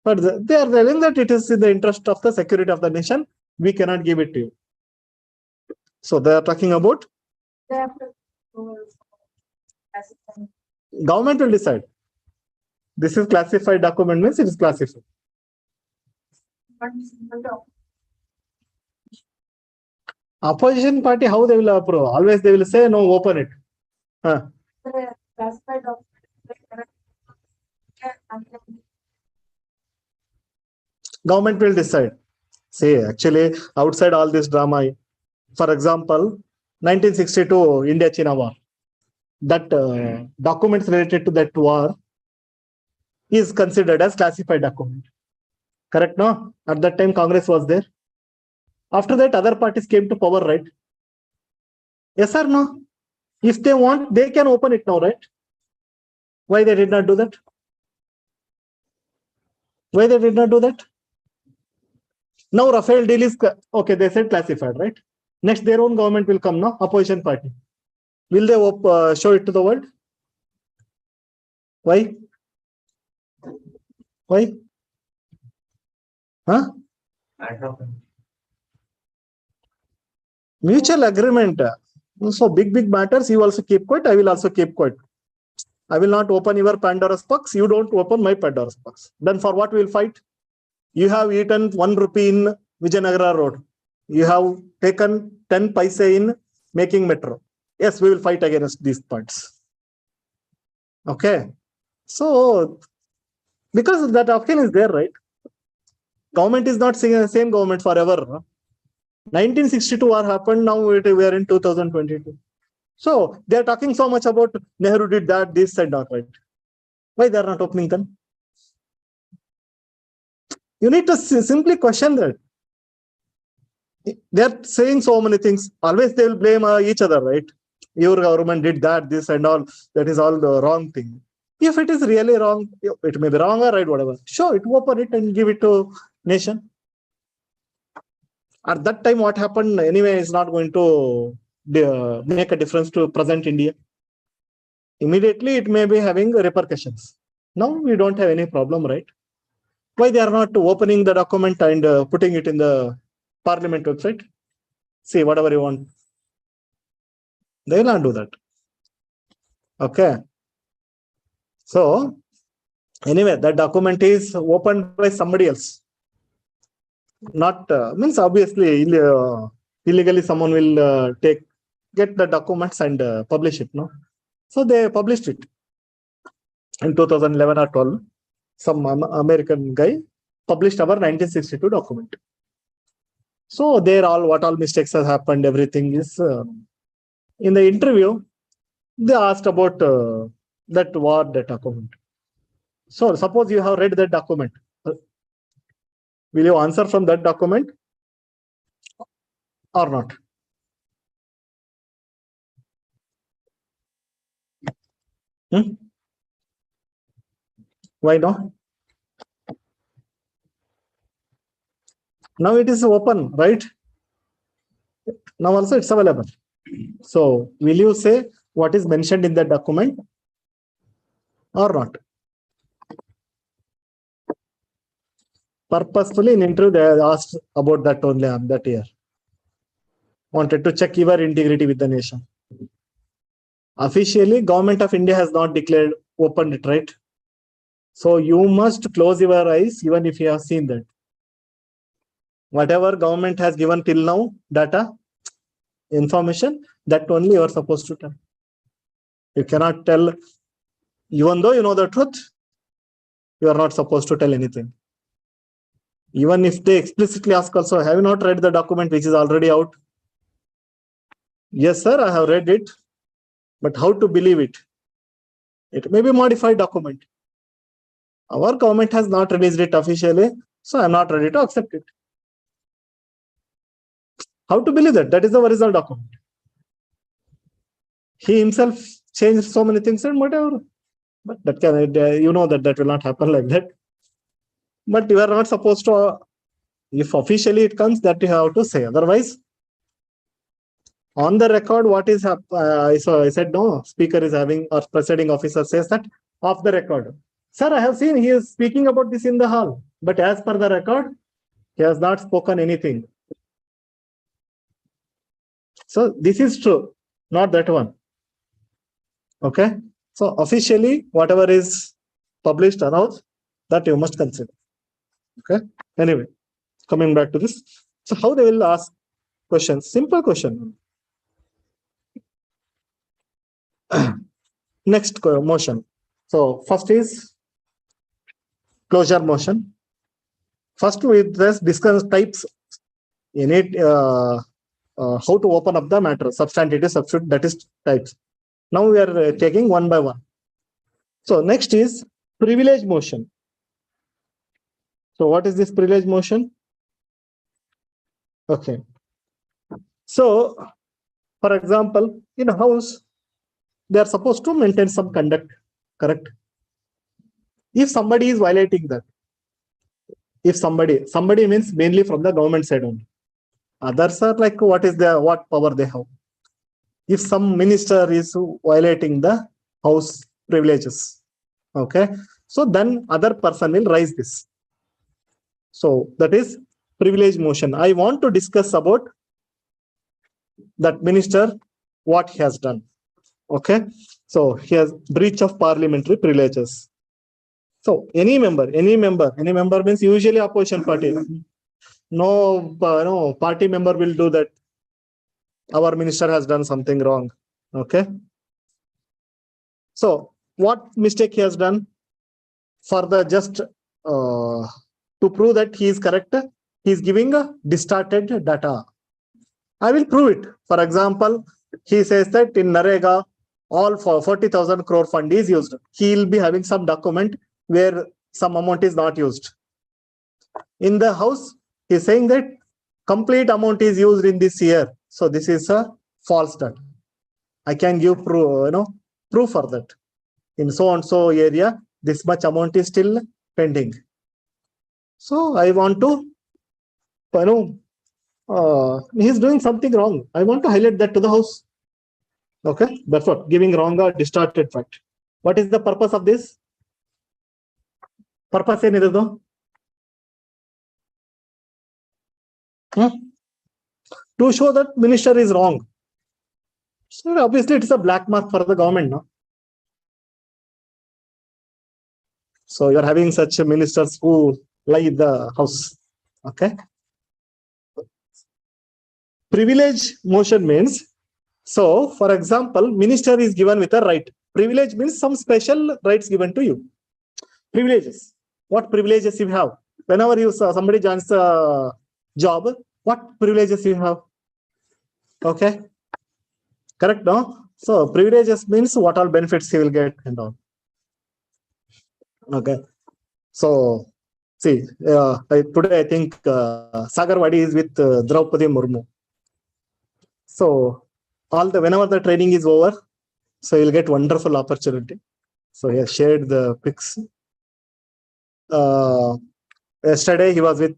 But they are telling that it is in the interest of the security of the nation. We cannot give it to you. So they are talking about. Government will decide. This is classified document means it is classified. Opposition party, how they will approve? Always they will say no, open it. Government will decide. Say actually outside all this drama, for example, 1962 India-China war. That documents related to that war is considered as classified document. Correct, no? At that time Congress was there. After that, other parties came to power, right? Yes or no? If they want, they can open it now, right? Why they did not do that? Why they did not do that? Now Rafale deal is, okay, they said classified, right? Next, their own government will come now, opposition party. Will they show it to the world? Why? Why? Huh? Mutual agreement. So big matters, you also keep quiet, I will also keep quiet. I will not open your Pandora's box, you don't open my Pandora's box. Then for what we will fight? You have eaten 1 rupee in Vijayanagar road. You have taken 10 paise in making metro. Yes, we will fight against these points. Okay. So, because that option is there, right? Government is not saying the same government forever. 1962 war happened, now we are in 2022. So they are talking so much about Nehru did that, this and that, right? Why they are not opening them? You need to simply question that. They are saying so many things. Always they will blame each other, right? Your government did that, this and all. That is all the wrong thing. If it is really wrong, it may be wrong or right, whatever. Sure, it open it and give it to nation. At that time, what happened anyway is not going to make a difference to present India. Immediately, it may be having repercussions. Now we don't have any problem, right? Why they are not opening the document and putting it in the Parliament website? See, whatever you want. They will not do that. Okay. So, anyway, that document is opened by somebody else. Not means obviously illegally someone will get the documents and publish it. No, so they published it in 2011 or 12. Some American guy published our 1962 document. So there what all mistakes have happened, everything is in the interview. They asked about that document. So suppose you have read that document. Will you answer from that document or not? Why not? Now it is open, right? Now also it's available. So will you say what is mentioned in that document or not? Purposefully in interview they asked about that only on that year. Wanted to check your integrity with the nation. Officially, Government of India has not declared opened it, right? So you must close your eyes even if you have seen that. Whatever government has given till now, data, information, that only you are supposed to tell. You cannot tell, even though you know the truth, you are not supposed to tell anything. Even if they explicitly ask also, have you not read the document which is already out? Yes, sir, I have read it. But how to believe it? It may be modified document. Our government has not released it officially, so I'm not ready to accept it. How to believe that? That is the original document. He himself changed so many things and whatever. But that can, you know that will not happen like that. But you are not supposed to, if officially it comes, that you have to say. Otherwise, on the record, what is I said no, speaker is having or presiding officer says that off the record. Sir, I have seen he is speaking about this in the hall, but as per the record, he has not spoken anything. So this is true, not that one. Okay. So officially, whatever is published, announced, that you must consider. Okay. Anyway, coming back to this. So how they will ask questions? Simple question. Next motion. So first is closure motion. First we discuss types. You need how to open up the matter, substantive, substitute, that is types. Now we are taking one by one. So next is privilege motion. So what is this privilege motion? Okay. So for example, in a house, they are supposed to maintain some conduct, correct? If somebody is violating that, if somebody means mainly from the government side only. Others are like what power they have. If some minister is violating the house privileges, okay, so then other person will raise this. So that is privilege motion. I want to discuss about that minister, what he has done. Okay, so he has breach of parliamentary privileges. So any member means usually opposition party. No party member will do that. Our minister has done something wrong. Okay. So what mistake he has done? For the just to prove that he is correct, he is giving a distorted data. I will prove it. For example, he says that in Narega, all for 40,000 crore fund is used. He will be having some document where some amount is not used. In the house, he is saying that complete amount is used in this year. So this is a false data. I can give proof for that. In so and so area, this much amount is still pending. So I want to, he's doing something wrong. I want to highlight that to the house. Okay, that's what, giving wrong or distorted fact. What is the purpose of this? Purpose ಏನಿರೋದು? To show that minister is wrong. So obviously it is a black mark for the government, no? So you are having such ministers who lie in the house. Okay. Privilege motion means, so for example, minister is given with a right. Privilege means some special rights given to you. Privileges. What privileges you have? Whenever you somebody joins a job, what privileges you have? Okay. Correct, no? So privileges means what all benefits he will get and all. Okay. So see, today I think Sagar Wadi is with Draupadi Murmu. So whenever the training is over, so you'll get wonderful opportunity. So he has shared the pics. Yesterday he was with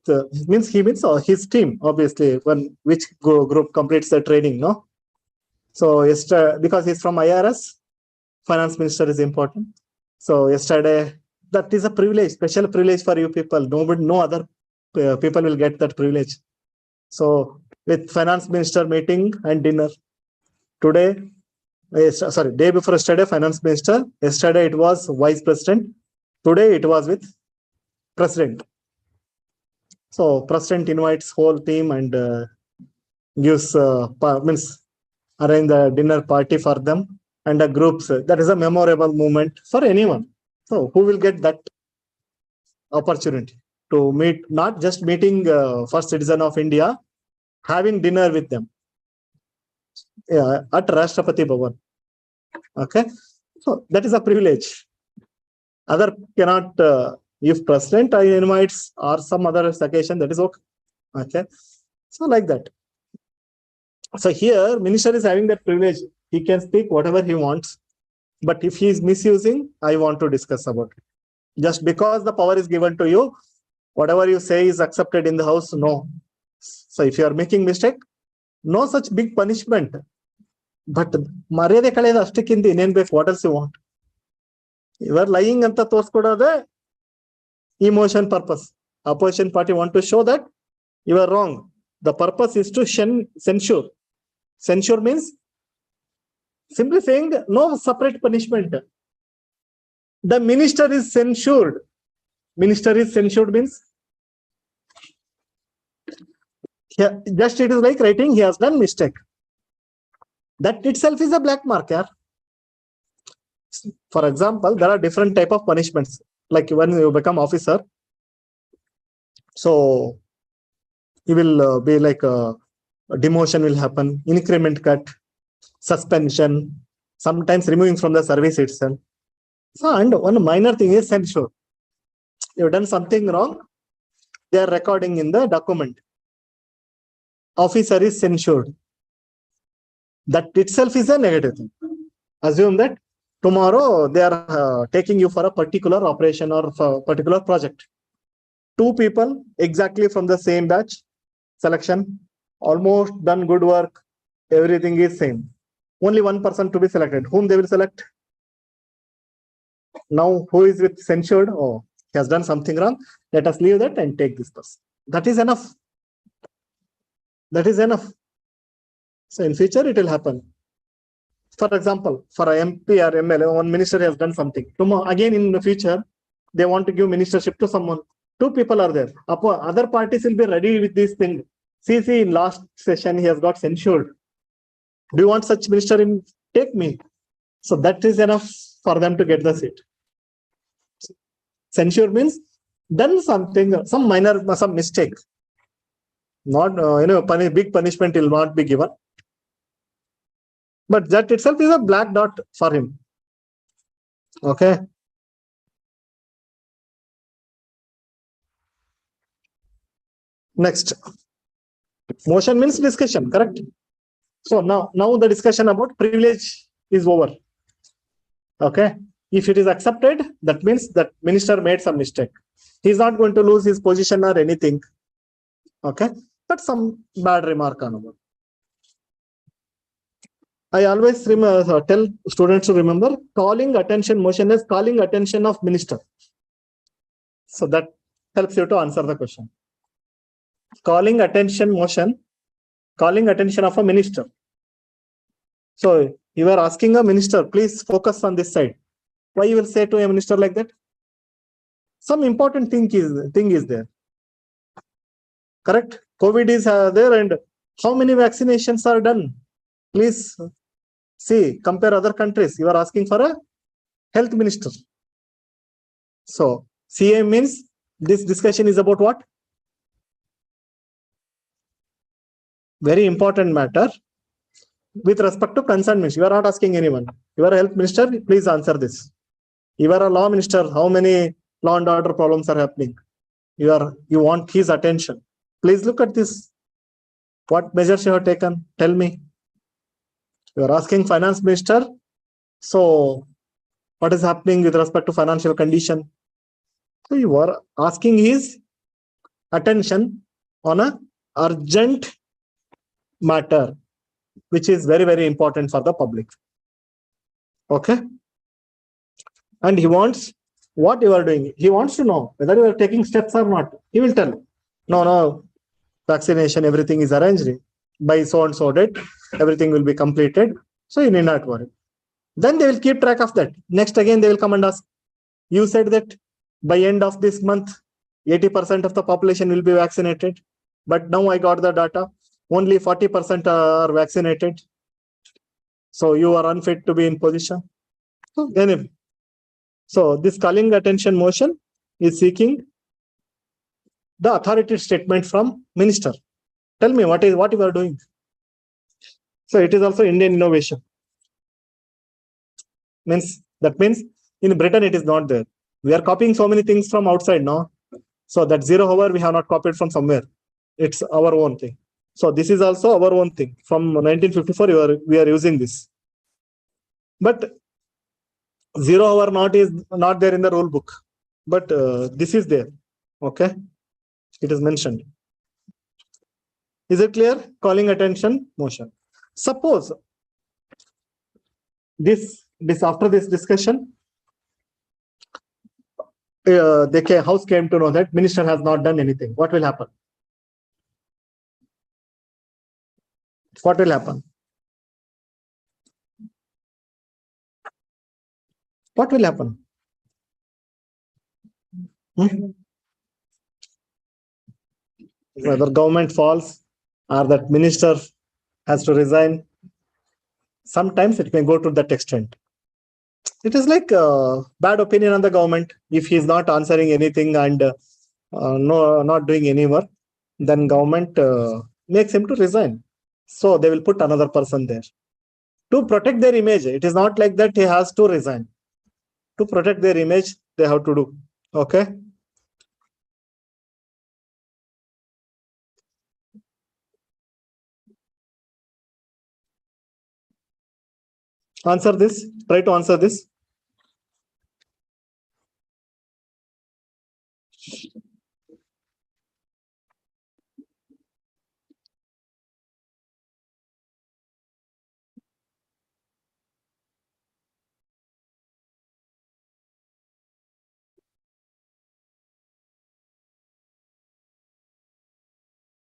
his team, obviously, which group completes the training, no? So yesterday, because he's from IAS, finance minister is important. So yesterday, that is a privilege, special privilege for you people. No other people will get that privilege. So with finance minister meeting and dinner. Today, day before yesterday, finance minister. Yesterday it was vice president. Today it was with president. So president invites whole team and gives arrange the dinner party for them and the groups. That is a memorable moment for anyone. So who will get that opportunity to meet, not just meeting first citizen of India, having dinner with them at Rashtrapati Bhavan. Okay. So that is a privilege. Other cannot, if president invites or some other occasion, that is okay. Okay. So like that. So here, minister is having that privilege. He can speak whatever he wants. But if he is misusing, I want to discuss about it. Just because the power is given to you, whatever you say is accepted in the house, no. So if you are making mistake, no such big punishment. But maryade kaleda ashtakkinta inenu ಬೇಕು, what else you want? You are lying anta ತೋರಿಸ್ಕೊಡೋದೇ emotion purpose. Opposition party want to show that you are wrong. The purpose is to censure. Censure means simply saying no separate punishment. The minister is censured. Minister is censured means just it is like writing he has done mistake. That itself is a black mark. Yeah? For example, there are different type of punishments. Like when you become officer, so you will be like demotion will happen, increment cut, suspension, sometimes removing from the service itself. So, and one minor thing is censure. You've done something wrong, they are recording in the document. Officer is censured. That itself is a negative thing. Assume that tomorrow they are taking you for a particular operation or for a particular project. 2 people exactly from the same batch, selection, almost done good work, everything is same. Only one person to be selected. Whom they will select? Now who is with censured? Oh, he has done something wrong. Let us leave that and take this person. That is enough. That is enough. So in future it will happen. For example, for a MP or MLA, one minister has done something. Tomorrow, again in the future, they want to give ministership to someone. 2 people are there. Other parties will be ready with this thing. See, in last session, he has got censured. Do you want such minister in? Take me. So that is enough for them to get the seat. Censure means done something, some minor, some mistake. Not, big punishment will not be given. But that itself is a black dot for him. Okay. Next. Motion means discussion, correct? So now the discussion about privilege is over. Okay. If it is accepted, that means that minister made some mistake. He's not going to lose his position or anything. Okay. But some bad remark on about. I always tell students to remember calling attention motion as calling attention of minister. So that helps you to answer the question. Calling attention motion, calling attention of a minister. So you are asking a minister, please focus on this side. Why you will say to a minister like that? Some important thing is there. Correct? COVID is there, and how many vaccinations are done? Please see, compare other countries. You are asking for a health minister. So CA means this discussion is about what? Very important matter with respect to concerned minister. You are not asking anyone. You are a health minister, please answer this. You are a law minister, how many law and order problems are happening? You want his attention. Please look at this. What measures you have taken? Tell me. You are asking finance minister. So what is happening with respect to financial condition? So you are asking his attention on a urgent matter, which is very, very important for the public. Okay. And he wants what you are doing. He wants to know whether you are taking steps or not. He will tell. No, vaccination, everything is arranged. By so and so date, everything will be completed. So you need not worry. Then they will keep track of that. Next again, they will come and ask. You said that by end of this month, 80% of the population will be vaccinated. But now I got the data. Only 40% are vaccinated. So you are unfit to be in position. So anyway. So this calling attention motion is seeking the authoritative statement from minister. Tell me what you are doing. So it is also Indian innovation. That means in Britain it is not there. We are copying so many things from outside now. So that 0 hour we have not copied from somewhere. It's our own thing. So this is also our own thing. From 1954 we are using this. But 0 hour is not there in the rule book. But this is there. Okay. It is mentioned. Is it clear? Calling attention motion. Suppose this after this discussion, the house came to know that minister has not done anything. What will happen? What will happen? What will happen? Whether government falls or that minister has to resign, sometimes it may go to that extent. It is like bad opinion on the government. If he is not answering anything and not doing any work, then government makes him to resign. So they will put another person there to protect their image. It is not like that he has to resign. To protect their image, they have to do. Okay. Answer this. Try to answer this.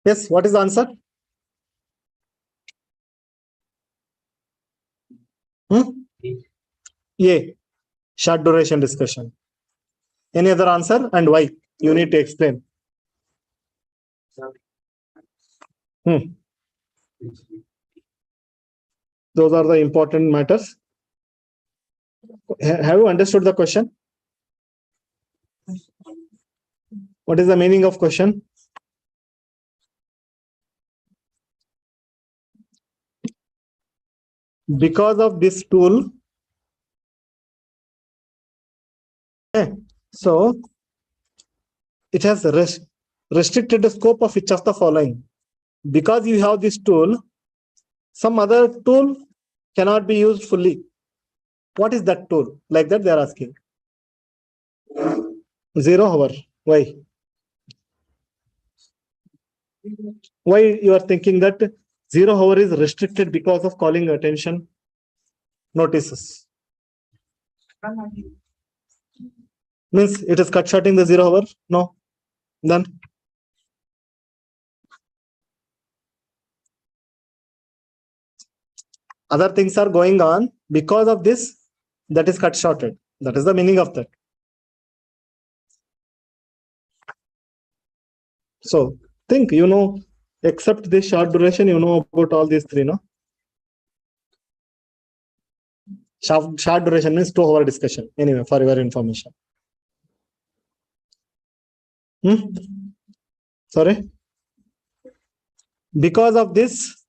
Yes, what is the answer? A. Short duration discussion. Any other answer and why? You need to explain. Those are the important matters. Have you understood the question? What is the meaning of question? Because of this tool, okay, so it has restricted the scope of each of the following. Because you have this tool, some other tool cannot be used fully. What is that tool? Like that they are asking. 0 hour. Why? Why you are thinking that 0 hour is restricted because of calling attention notices? Means it is cut shorting the 0 hour? No. Then other things are going on because of this, that is cut shorted. That is the meaning of that. So think, except this short duration, about all these three, no? Short duration means 2 hour discussion. Anyway, for your information. Sorry? Because of this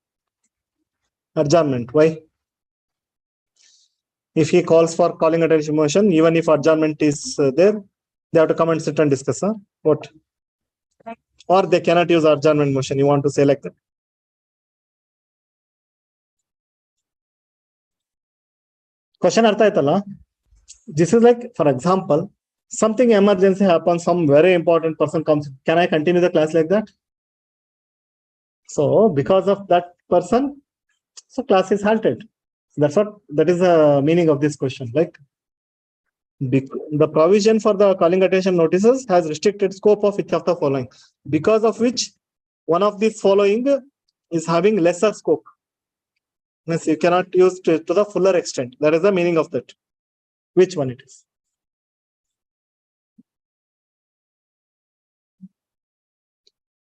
adjournment. Why? If he calls for calling attention motion, even if adjournment is there, they have to come and sit and discuss. What? Or they cannot use adjournment motion. You want to say like that? Question artha aitalla? This is like, for example, something emergency happens, some very important person comes. Can I continue the class like that? So because of that person, so class is halted. That is the meaning of this question. Like the provision for the calling attention notices has restricted scope of each of the following, because of which one of these following is having lesser scope. Means you cannot use to the fuller extent. That is the meaning of that. Which one it is?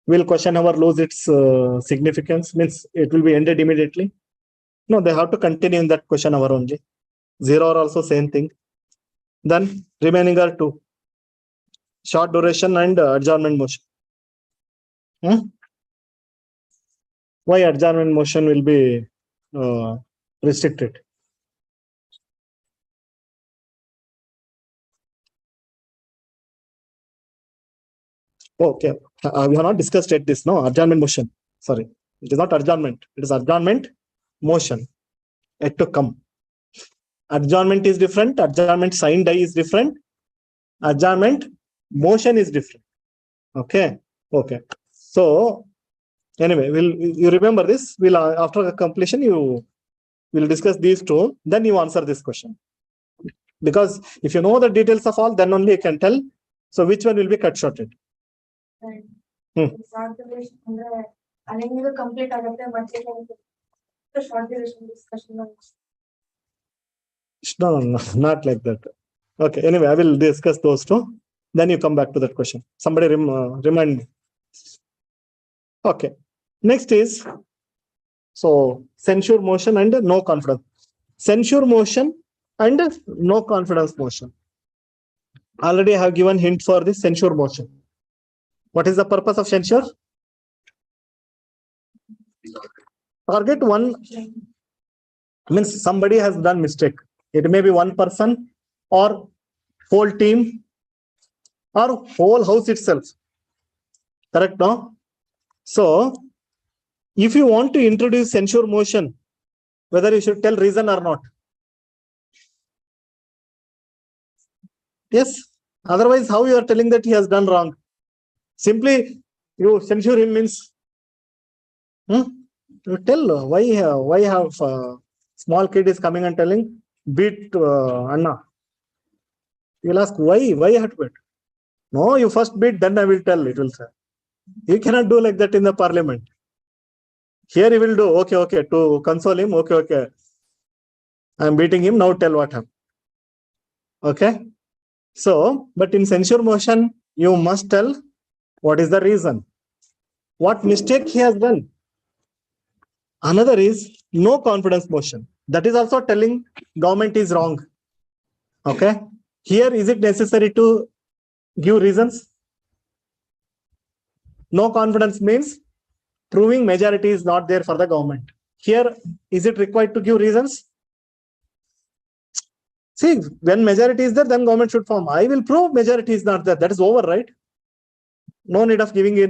Will question hour lose its significance? Means it will be ended immediately? No, they have to continue in that question hour only. 0 hour also same thing. Then remaining are 2. Short duration and adjournment motion. Why adjournment motion will be restricted? Okay, we have not discussed yet this, no? Adjournment motion. Sorry, it is not adjournment. It is adjournment motion. Yet to come. Adjournment is different. Adjournment sign die is different. Adjournment motion is different. Okay. So anyway, you remember this? We'll after completion you will discuss these two. Then you answer this question. Because if you know the details of all, then only you can tell. So which one will be cut shorted? Complete short duration discussion. No, not like that. Okay, anyway, I will discuss those two. Then you come back to that question. Somebody remind me. Okay, next is, so censure motion and no confidence. Censure motion and no confidence motion. Already I have given hint for this censure motion. What is the purpose of censure? Target one means somebody has done mistake. It may be one person or whole team or whole house itself. Correct, no? So if you want to introduce censure motion, whether you should tell reason or not. Yes. Otherwise, how you are telling that he has done wrong? Simply you censure him means you tell why have small kid is coming and telling beat Anna. You'll ask why you have to beat? No, you first beat, then I will tell. It will say. You cannot do like that in the parliament. Here he will do okay to console him. Okay. I'm beating him now. Tell what happened. Okay. So, but in censure motion, you must tell what is the reason, what mistake he has done. Another is no confidence motion. That is also telling government is wrong. Okay. Here, is it necessary to give reasons? No confidence means proving majority is not there for the government. Here, is it required to give reasons? See, when majority is there, then government should form. I will prove majority is not there. That is over, right? No need of giving it.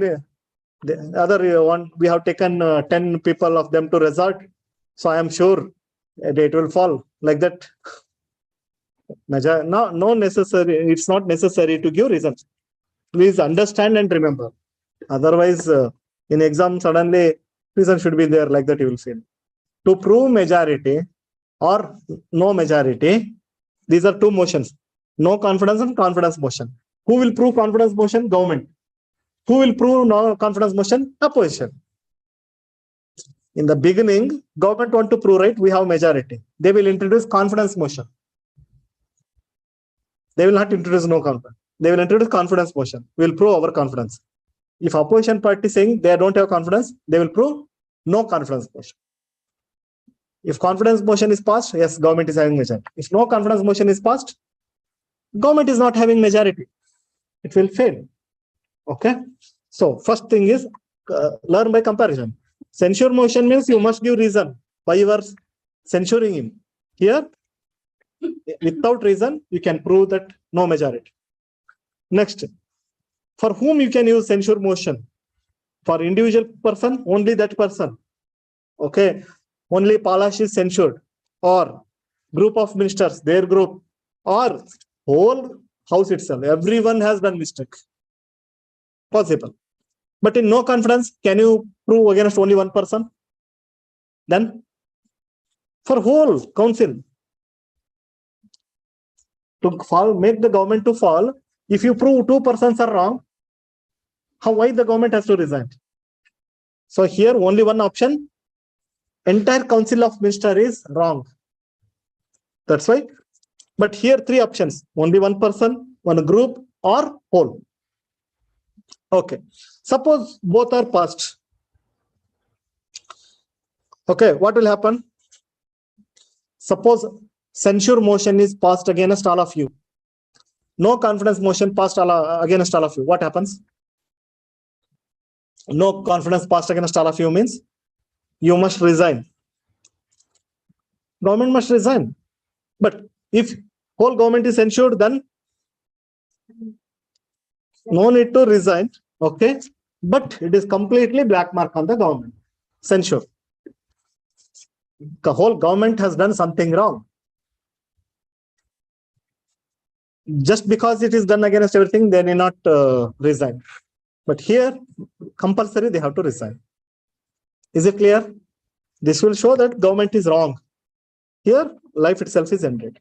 The other one, we have taken 10 people of them to resort. So I am sure it will fall like that. No necessary. It's not necessary to give reasons. Please understand and remember. Otherwise, in exam, suddenly reason should be there like that. You will fail. To prove majority or no majority, these are two motions: no confidence and confidence motion. Who will prove confidence motion? Government. Who will prove no confidence motion? Opposition. In the beginning, government want to prove, right? We have majority. They will introduce confidence motion. They will not introduce no confidence. They will introduce confidence motion. We will prove our confidence. If opposition party saying they don't have confidence, they will prove no confidence motion. If confidence motion is passed, yes, government is having majority. If no confidence motion is passed, government is not having majority. It will fail. Okay. So first thing is learn by comparison. Censure motion means you must give reason why you are censuring him. Here, without reason, you can prove that no majority. Next, for whom you can use censure motion? For individual person, only that person. Okay. Only Palash is censured, or group of ministers, their group, or whole house itself. Everyone has done mistake. Possible. But in no confidence, can you prove against only one person? Then for whole council to fall, make the government to fall, if you prove two persons are wrong, why the government has to resign? So here only one option: entire council of minister is wrong. That's why. But here three options: only one person, one group, or whole. Okay. Suppose both are passed. Okay, what will happen? Suppose censure motion is passed against all of you. No confidence motion passed against all of you. What happens? No confidence passed against all of you means you must resign. Government must resign. But if whole government is censured, then no need to resign. Okay. But it is completely black mark on the government. Censure. The whole government has done something wrong. Just because it is done against everything, they need not resign. But here, compulsory, they have to resign. Is it clear? This will show that government is wrong. Here, life itself is ended.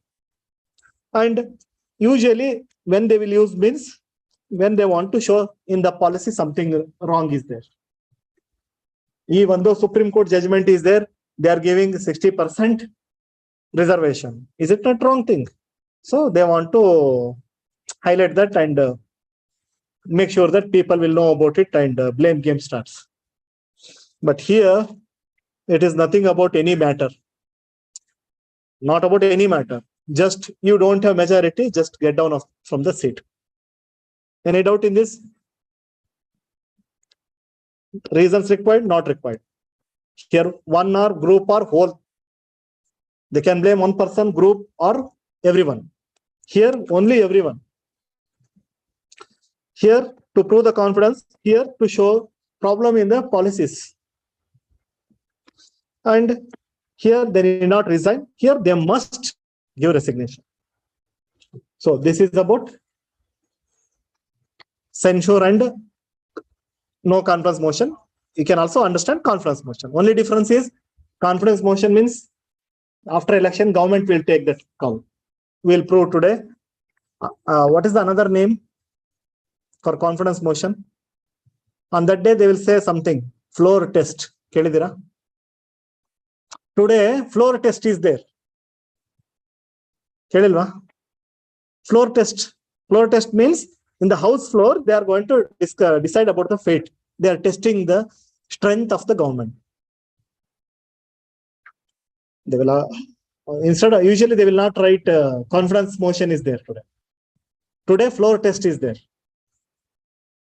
And usually, when they will use means, when they want to show in the policy something wrong is there. Even though Supreme Court judgment is there, they are giving 60% reservation. Is it not wrong thing? So they want to highlight that and make sure that people will know about it, and blame game starts. But here, it is nothing about any matter. Not about any matter. Just you don't have majority, just get down from the seat. Any doubt in this? Reasons required, not required. Here, one or group or whole. They can blame one person, group, or everyone. Here, only everyone. Here, to prove the confidence. Here, to show problem in the policies. And here, they need not resign. Here, they must give resignation. So, this is about censure and no confidence motion. You can also understand confidence motion. Only difference is confidence motion means after election, government will take that call. We'll prove today. What is the another name for confidence motion? On that day, they will say something. Floor test. Kelidira? Today, floor test is there. Kelilva? Floor test. Floor test means in the house floor, they are going to decide about the fate. They are testing the strength of the government. They will Usually they will not write conference motion is there today. Today floor test is there.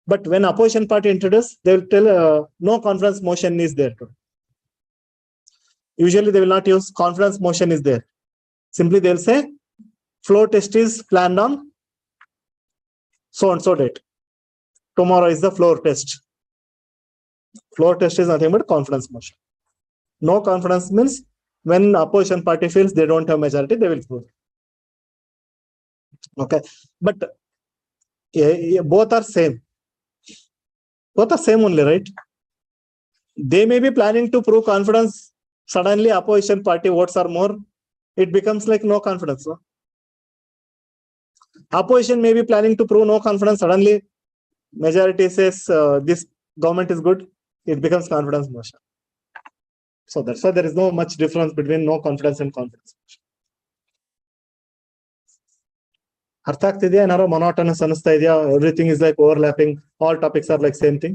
But when opposition party introduce, they will tell no conference motion is there today. Usually they will not use conference motion is there. Simply they will say floor test is planned on so and so date. Tomorrow is the floor test. Floor test is nothing but conference motion. No conference means when opposition party feels they don't have majority, they will prove. Okay, but both are same. Both are same only, right? They may be planning to prove confidence. Suddenly opposition party votes are more. It becomes like no confidence. No? Opposition may be planning to prove no confidence. Suddenly majority says this government is good. It becomes confidence motion. So that's why there is no much difference between no confidence and confidence motion. ಅರ್ಥ ಆಗ್ತಿದೆಯಾ? ಏನಾರೋ monotonous ಅನಿಸ್ತಾ ಇದೆಯಾ? Everything is like overlapping. All topics are like same thing.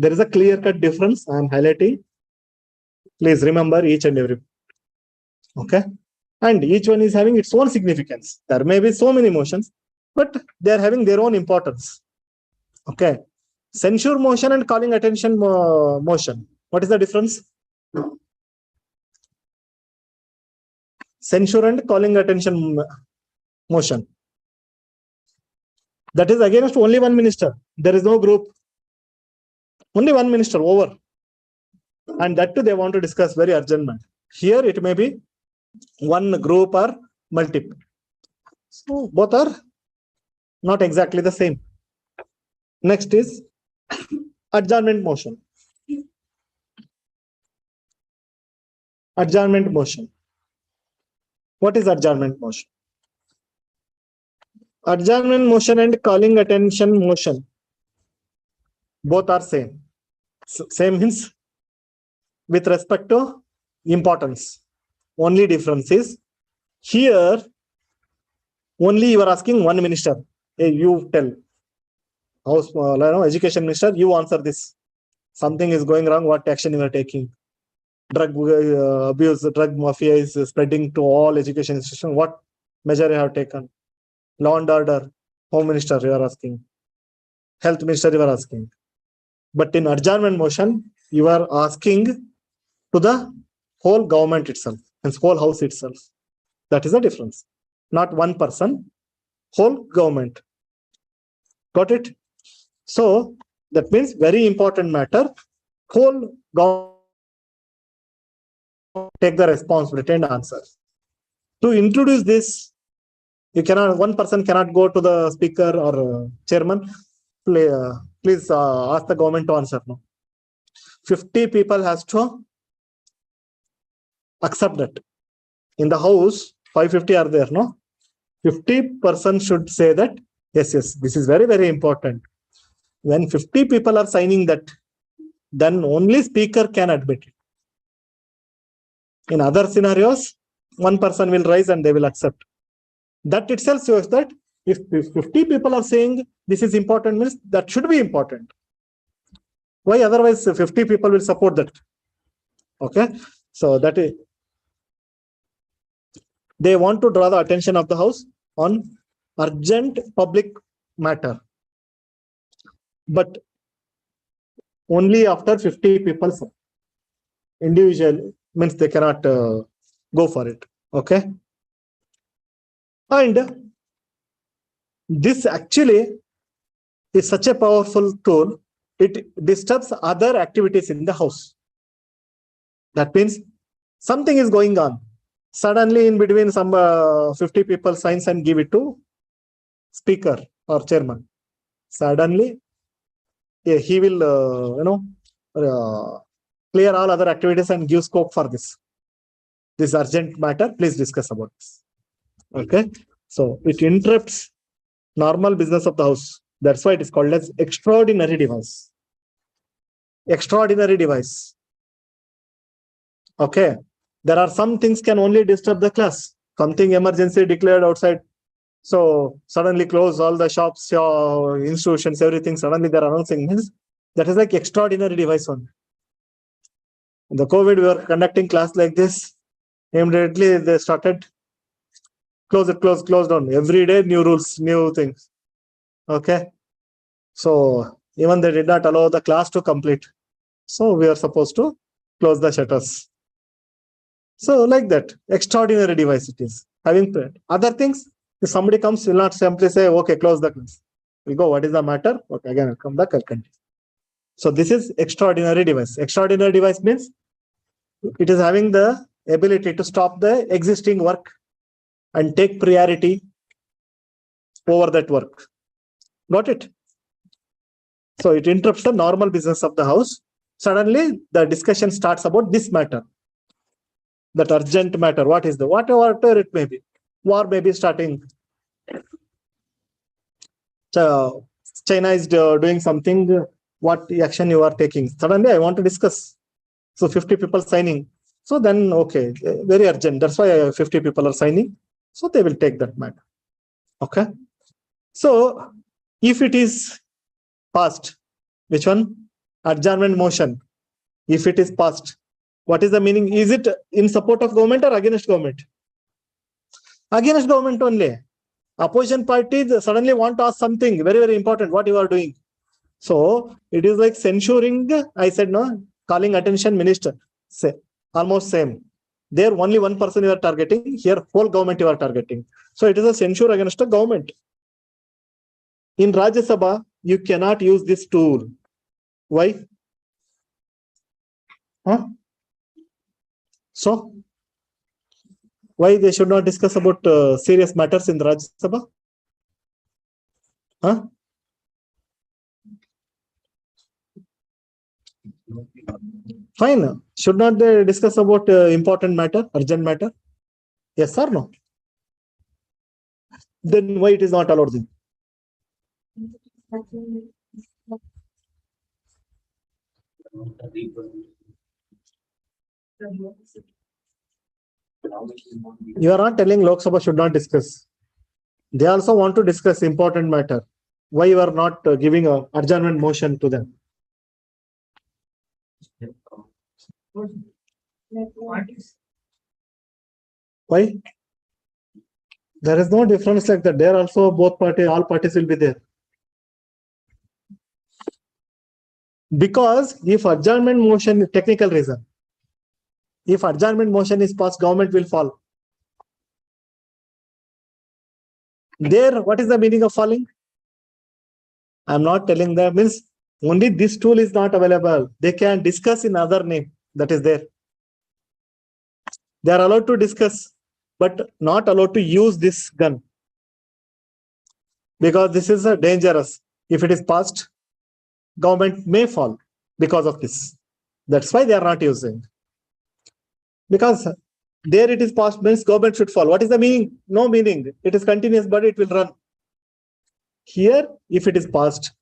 There is a clear-cut difference. I am highlighting. Please remember each and every. Okay, and each one is having its own significance. There may be so many motions, but they are having their own importance. Okay, censure motion and calling attention motion. What is the difference? Censure and calling attention motion. That is against only one minister. There is no group. Only one minister over. And that too they want to discuss very urgent matter. Here it may be one group or multiple. So both are not exactly the same. Next is adjournment motion. Adjournment motion. What is adjournment motion? Adjournment motion and calling attention motion both are same. Same means with respect to importance. Only difference is here only you are asking one minister. Hey, you tell house education minister, you answer this. Something is going wrong. What action you are taking? Drug abuse, drug mafia is spreading to all education institutions. What measure you have taken? Law and order, home minister you are asking. Health minister you are asking. But in adjournment motion, you are asking to the whole government itself, and whole house itself. That is the difference. Not one person, whole government. Got it? So that means very important matter. Whole government take the responsibility and answer. To introduce this, you cannot. One person cannot go to the speaker or chairman. Please ask the government to answer. No. 50 people has to accept that. In the house, 550 are there. No, 50% should say that yes, this is very, very important. When 50 people are signing that, then only speaker can admit it. In other scenarios, one person will rise and they will accept. That itself shows that if 50 people are saying this is important, means that should be important. Why otherwise 50 people will support that? Okay, so that is, they want to draw the attention of the house on urgent public matter, but only after 50 people. Individual means they cannot go for it. Okay, and this actually is such a powerful tool. It disturbs other activities in the house. That means something is going on. Suddenly in between some 50 people signs and give it to speaker or chairman. Suddenly he will clear all other activities and give scope for this. This urgent matter, please discuss about this. Okay, so it interrupts normal business of the house. That's why it is called as extraordinary device. Extraordinary device. Okay, there are some things can only disturb the class. Something emergency declared outside, so suddenly close all the shops, institutions, everything. Suddenly they are announcing. Means that is like extraordinary device only. In the COVID, we were conducting class like this. Immediately they started close down. Every day new rules, new things. Okay. So even they did not allow the class to complete. So we are supposed to close the shutters. So like that, extraordinary device it is. Having other things, if somebody comes, will not simply say, okay, close the class. We go, what is the matter? Okay, again, I'll come back, I'll continue. So this is extraordinary device. Extraordinary device means it is having the ability to stop the existing work and take priority over that work. Got it? So it interrupts the normal business of the house. Suddenly the discussion starts about this matter. That urgent matter. What is the whatever it may be? War may be starting. China is doing something. What action you are taking? Suddenly I want to discuss. So 50 people signing. So then, okay, very urgent. That's why 50 people are signing. So they will take that matter. Okay. So if it is passed, which one? Adjournment motion. If it is passed, what is the meaning? Is it in support of government or against government? Against government only. Opposition parties suddenly want to ask something very, very important, what you are doing. So it is like censuring, I said no, calling attention minister. Say, almost same. There only one person you are targeting, here whole government you are targeting. So it is a censure against the government. In Rajya Sabha, you cannot use this tool. Why? Huh? So why they should not discuss about serious matters in the Rajya Sabha? Huh? Fine. Should not they discuss about important matter, urgent matter? Yes or no? Then why it is not allowed then? You are not telling Lok Sabha should not discuss. They also want to discuss important matter. Why you are not giving a adjournment motion to them? Why? There is no difference like that. There also both parties, all parties will be there. Because if adjournment motion, technical reason, if adjournment motion is passed, government will fall. There, what is the meaning of falling? I'm not telling them, means only this tool is not available. They can discuss in other name that is there. They are allowed to discuss, but not allowed to use this gun. Because this is dangerous. If it is passed, government may fall because of this. That's why they are not using. Because there it is passed means government should fall. What is the meaning? No meaning. It is continuous, but it will run. Here, if it is passed,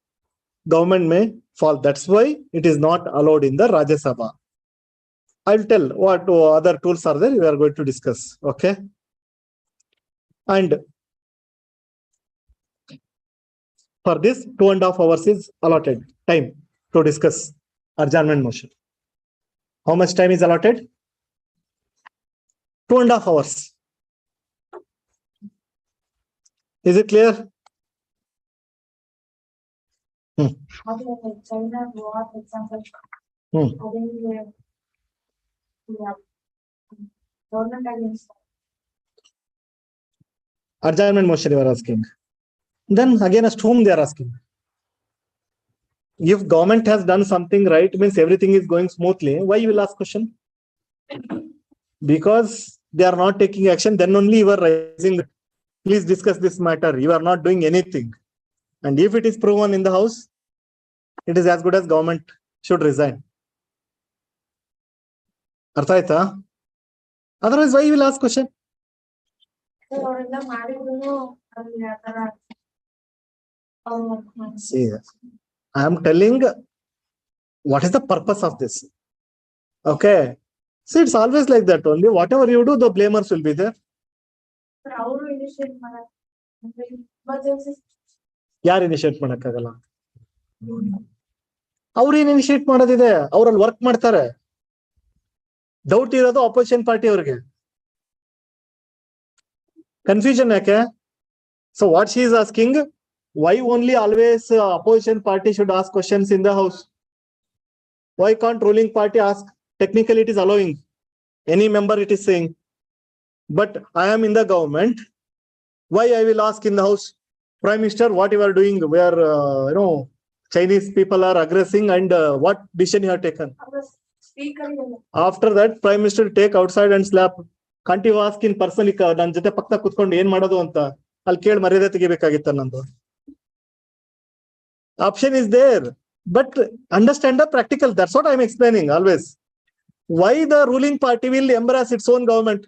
government may fall. That's why it is not allowed in the Rajya Sabha. I'll tell what other tools are there. We are going to discuss. Okay. And for this, 2.5 hours is allotted time to discuss adjournment motion. How much time is allotted? 2.5 hours. Is it clear? China war example. Government against Adjournment motion you are asking. Then against whom they are asking? If government has done something right, means everything is going smoothly, why you will ask question? Because they are not taking action, then only you are raising, please discuss this matter. You are not doing anything. And if it is proven in the house, it is as good as government should resign. Artha aita? Otherwise, why you will ask question? See, I am telling what is the purpose of this. Okay. See, it's always like that only. Whatever you do, the blamers will be there. ಯಾರು initiate ಮಾಡಕ್ಕಾಗಲ್ಲ? ಅವ್ರು ಏನ್ initiate ಮಾಡೋದಿದೆ? ಅವ್ರಲ್ಲಿ work ಮಾಡ್ತಾರೆ. Doubt ಇರೋದು opposition party ಅವ್ರಿಗೆ. Confusion yake? So what she is asking, why only always opposition party should ask questions in the house? Why can't ruling party ask? Technically it is allowing. Any member it is saying. But I am in the government. Why I will ask in the house? Prime Minister, what you are doing? Where Chinese people are aggressing and what decision you have taken? After that, Prime Minister take outside and slap. Can't you ask in person? Nan jate pakta kutkondu ಏನು ಮಾಡೋದು ಅಂತ ಅಲ್ಲಿ ಕೇಳಿ ಮರ್ಯಾದೆ ತೆಗಿಬೇಕಾಗಿತ್ತ ನಂದು. Option is there, but understand the practical. That's what I'm explaining always. Why the ruling party will embrace its own government?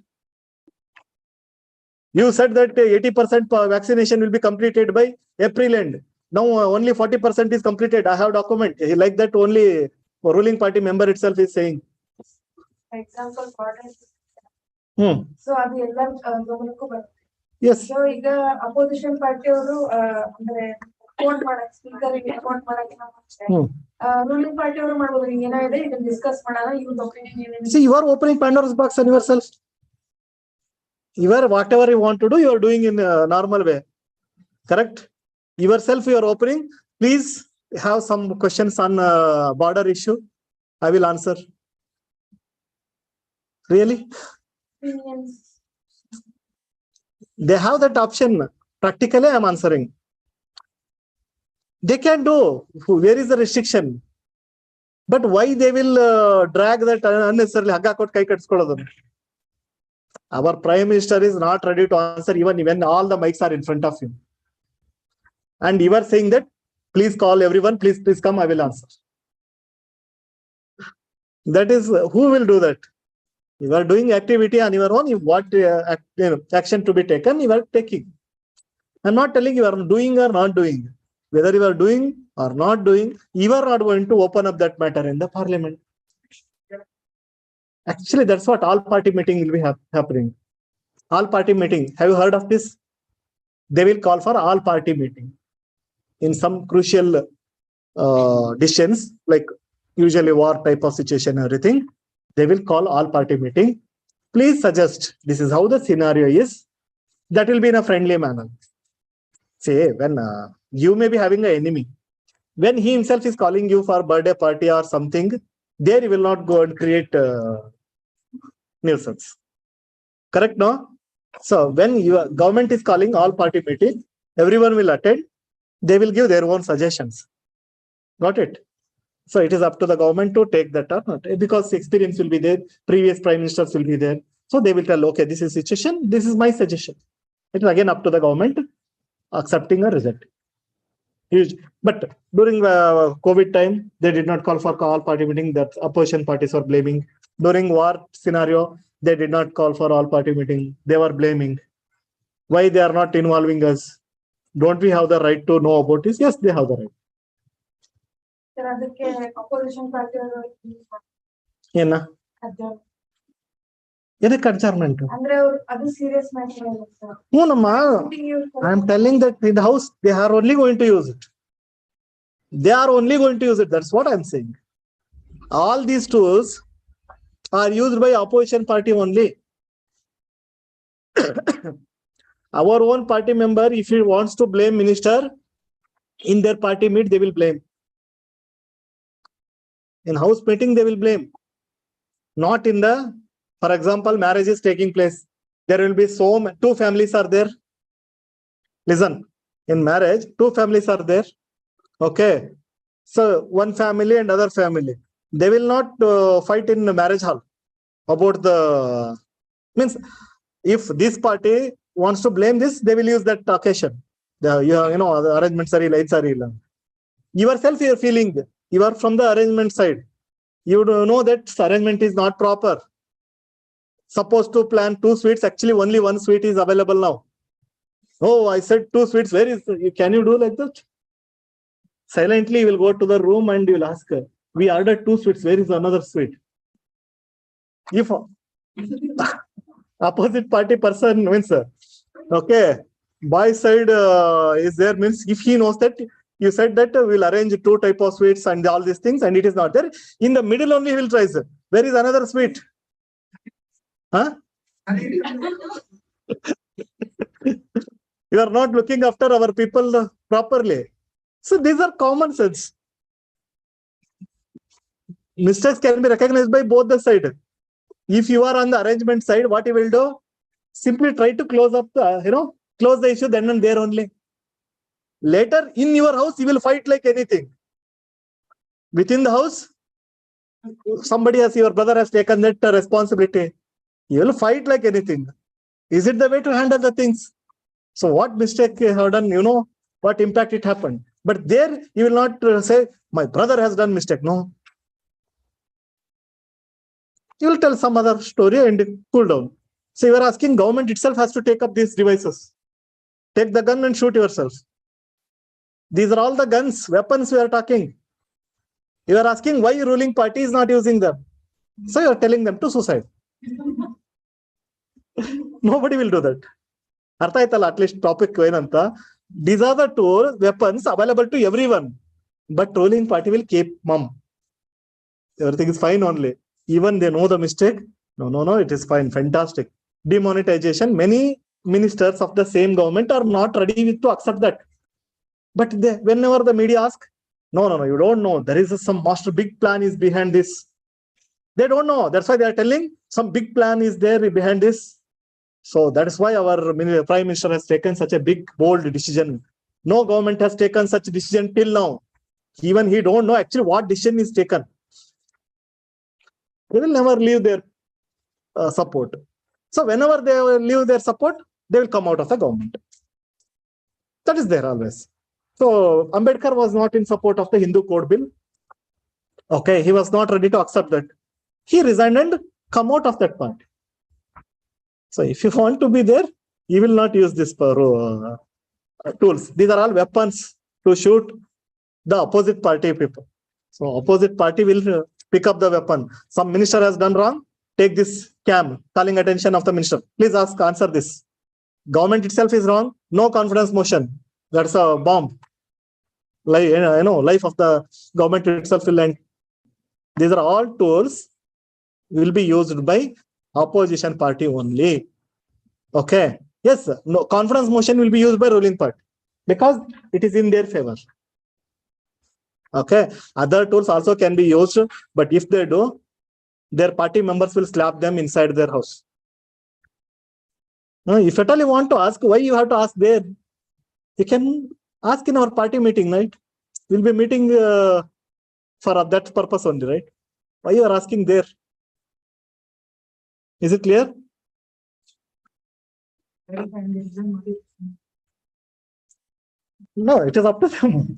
You said that 80% vaccination will be completed by April end. Now only 40% is completed. I have document. Like that only ruling party member itself is saying. For example, So adu ella ಗಮನಕ್ಕೂ ಬರುತ್ತೆ. Yes. So ಈಗ opposition party ಅವರು ಅಂದ್ರೆ account ಮಾಡಕ್ speaker account ಮಾಡಕ್ಕೆ ruling party ಅವರು ಮಾಡ್ಬೋದು. ಹಿಂಗ ಏನಾಗಿದೆ ಇದನ್ನ ಡಿಸ್ಕಸ್ ಮಾಡೋಣ, ಇವ್ರ ಒಪಿನಿಯನ್ ಏನೇನು. See, you are opening Pandora's box on yourself. You are whatever you want to do, you are doing in a normal way. Correct? Yourself you are opening. Please have some questions on border issue. I will answer. Really? Opinions. They have that option. Practically, I am answering. They can do. Where is the restriction? But why they will drag that unnecessarily? Hagga kot kai katskoladu. Our Prime Minister is not ready to answer even when all the mics are in front of him. And you are saying that, please call everyone, please come, I will answer. That is, who will do that? You are doing activity on your own. What action to be taken, you are taking. I'm not telling you are doing or not doing. Whether you are doing or not doing, you are not going to open up that matter in the parliament. Actually, that's what all party meeting will be happening. All party meeting. Have you heard of this? They will call for all party meeting. In some crucial decisions, like usually war type of situation, everything, they will call all party meeting. Please suggest, this is how the scenario is. That will be in a friendly manner. Say, when you may be having an enemy, when he himself is calling you for birthday party or something, there you will not go and create nuisance. Correct, no? So when your government is calling all party meeting, everyone will attend. They will give their own suggestions. Got it? So it is up to the government to take that or not, because experience will be there. Previous prime ministers will be there. So they will tell, okay, this is situation. This is my suggestion. It is again up to the government accepting or rejecting. Huge. But during COVID time, they did not call for all party meeting. That opposition parties were blaming. During war scenario, they did not call for all party meeting. They were blaming. Why they are not involving us? Don't we have the right to know about this? Yes, they have the right. Sir, ಅದಕ್ಕೆ opposition party ಅವರು ಏನ ಏನಕ್ಕೆ adjournment? ಅಂದ್ರೆ ಅದು serious matter ಅಲ್ಲ sir. No, I am telling that in the house they are only going to use it. They are only going to use it. That's what I am saying. All these tools are used by opposition party only. Our own party member, if he wants to blame minister, in their party meet, they will blame. In house meeting, they will blame. Not in the, for example, marriage is taking place. There will be two families are there. Listen, in marriage, two families are there. Okay. So one family and other family. They will not fight in the marriage hall about the, means if this party wants to blame this, they will use that occasion. The arrangements are illa. Yourself you are feeling, you are from the arrangement side. You know that arrangement is not proper. Supposed to plan 2 suites, actually only 1 suite is available now. Oh, I said 2 suites. Where is? Can you do like that? Silently, you will go to the room and you will ask her. We ordered 2 suites. Where is another suite? If opposite party person means, okay, boy side is there, means if he knows that you said that we'll arrange 2 type of suites and all these things, and it is not there. In the middle only he will try, sir. Where is another suite? Huh? You are not looking after our people properly. So these are common sense. Mistakes can be recognized by both the sides. If you are on the arrangement side, what you will do? Simply try to close up the, close the issue then and there only. Later in your house, you will fight like anything. Within the house, your brother has taken that responsibility. You will fight like anything. Is it the way to handle the things? So what mistake you have done, what impact it happened. But there you will not say, my brother has done mistake. No. You will tell some other story and cool down. So you are asking government itself has to take up these devices. Take the gun and shoot yourself. These are all the guns, weapons we are talking. You are asking why ruling party is not using them. So you are telling them to suicide. Nobody will do that. At least topic. These are the two weapons available to everyone. But ruling party will keep mum. Everything is fine only. Even they know the mistake. No, it is fine. Fantastic. Demonetization. Many ministers of the same government are not ready to accept that. But whenever the media ask, no, you don't know. There is some master big plan is behind this. They don't know. That's why they are telling some big plan is there behind this. So that is why our Prime Minister has taken such a big, bold decision. No government has taken such a decision till now. Even he don't know actually what decision is taken. They will never leave their support. So whenever they will leave their support, they will come out of the government. That is there always. So Ambedkar was not in support of the Hindu Code Bill. Okay, he was not ready to accept that. He resigned and come out of that party. So if you want to be there, you will not use this tools. These are all weapons to shoot the opposite party people. So opposite party will pick up the weapon. Some minister has done wrong. Take this cam, calling attention of the minister. Please answer this. Government itself is wrong. No confidence motion. That's a bomb. Life of the government itself will end. These are all tools will be used by opposition party only. Okay. Yes, no confidence motion will be used by ruling party because it is in their favor. Okay. Other tools also can be used, but if they do, their party members will slap them inside their house. If at all you want to ask, why you have to ask there? You can ask in our party meeting, right? We'll be meeting for that purpose only, right? Why you are asking there? Is it clear? No, it is up to them.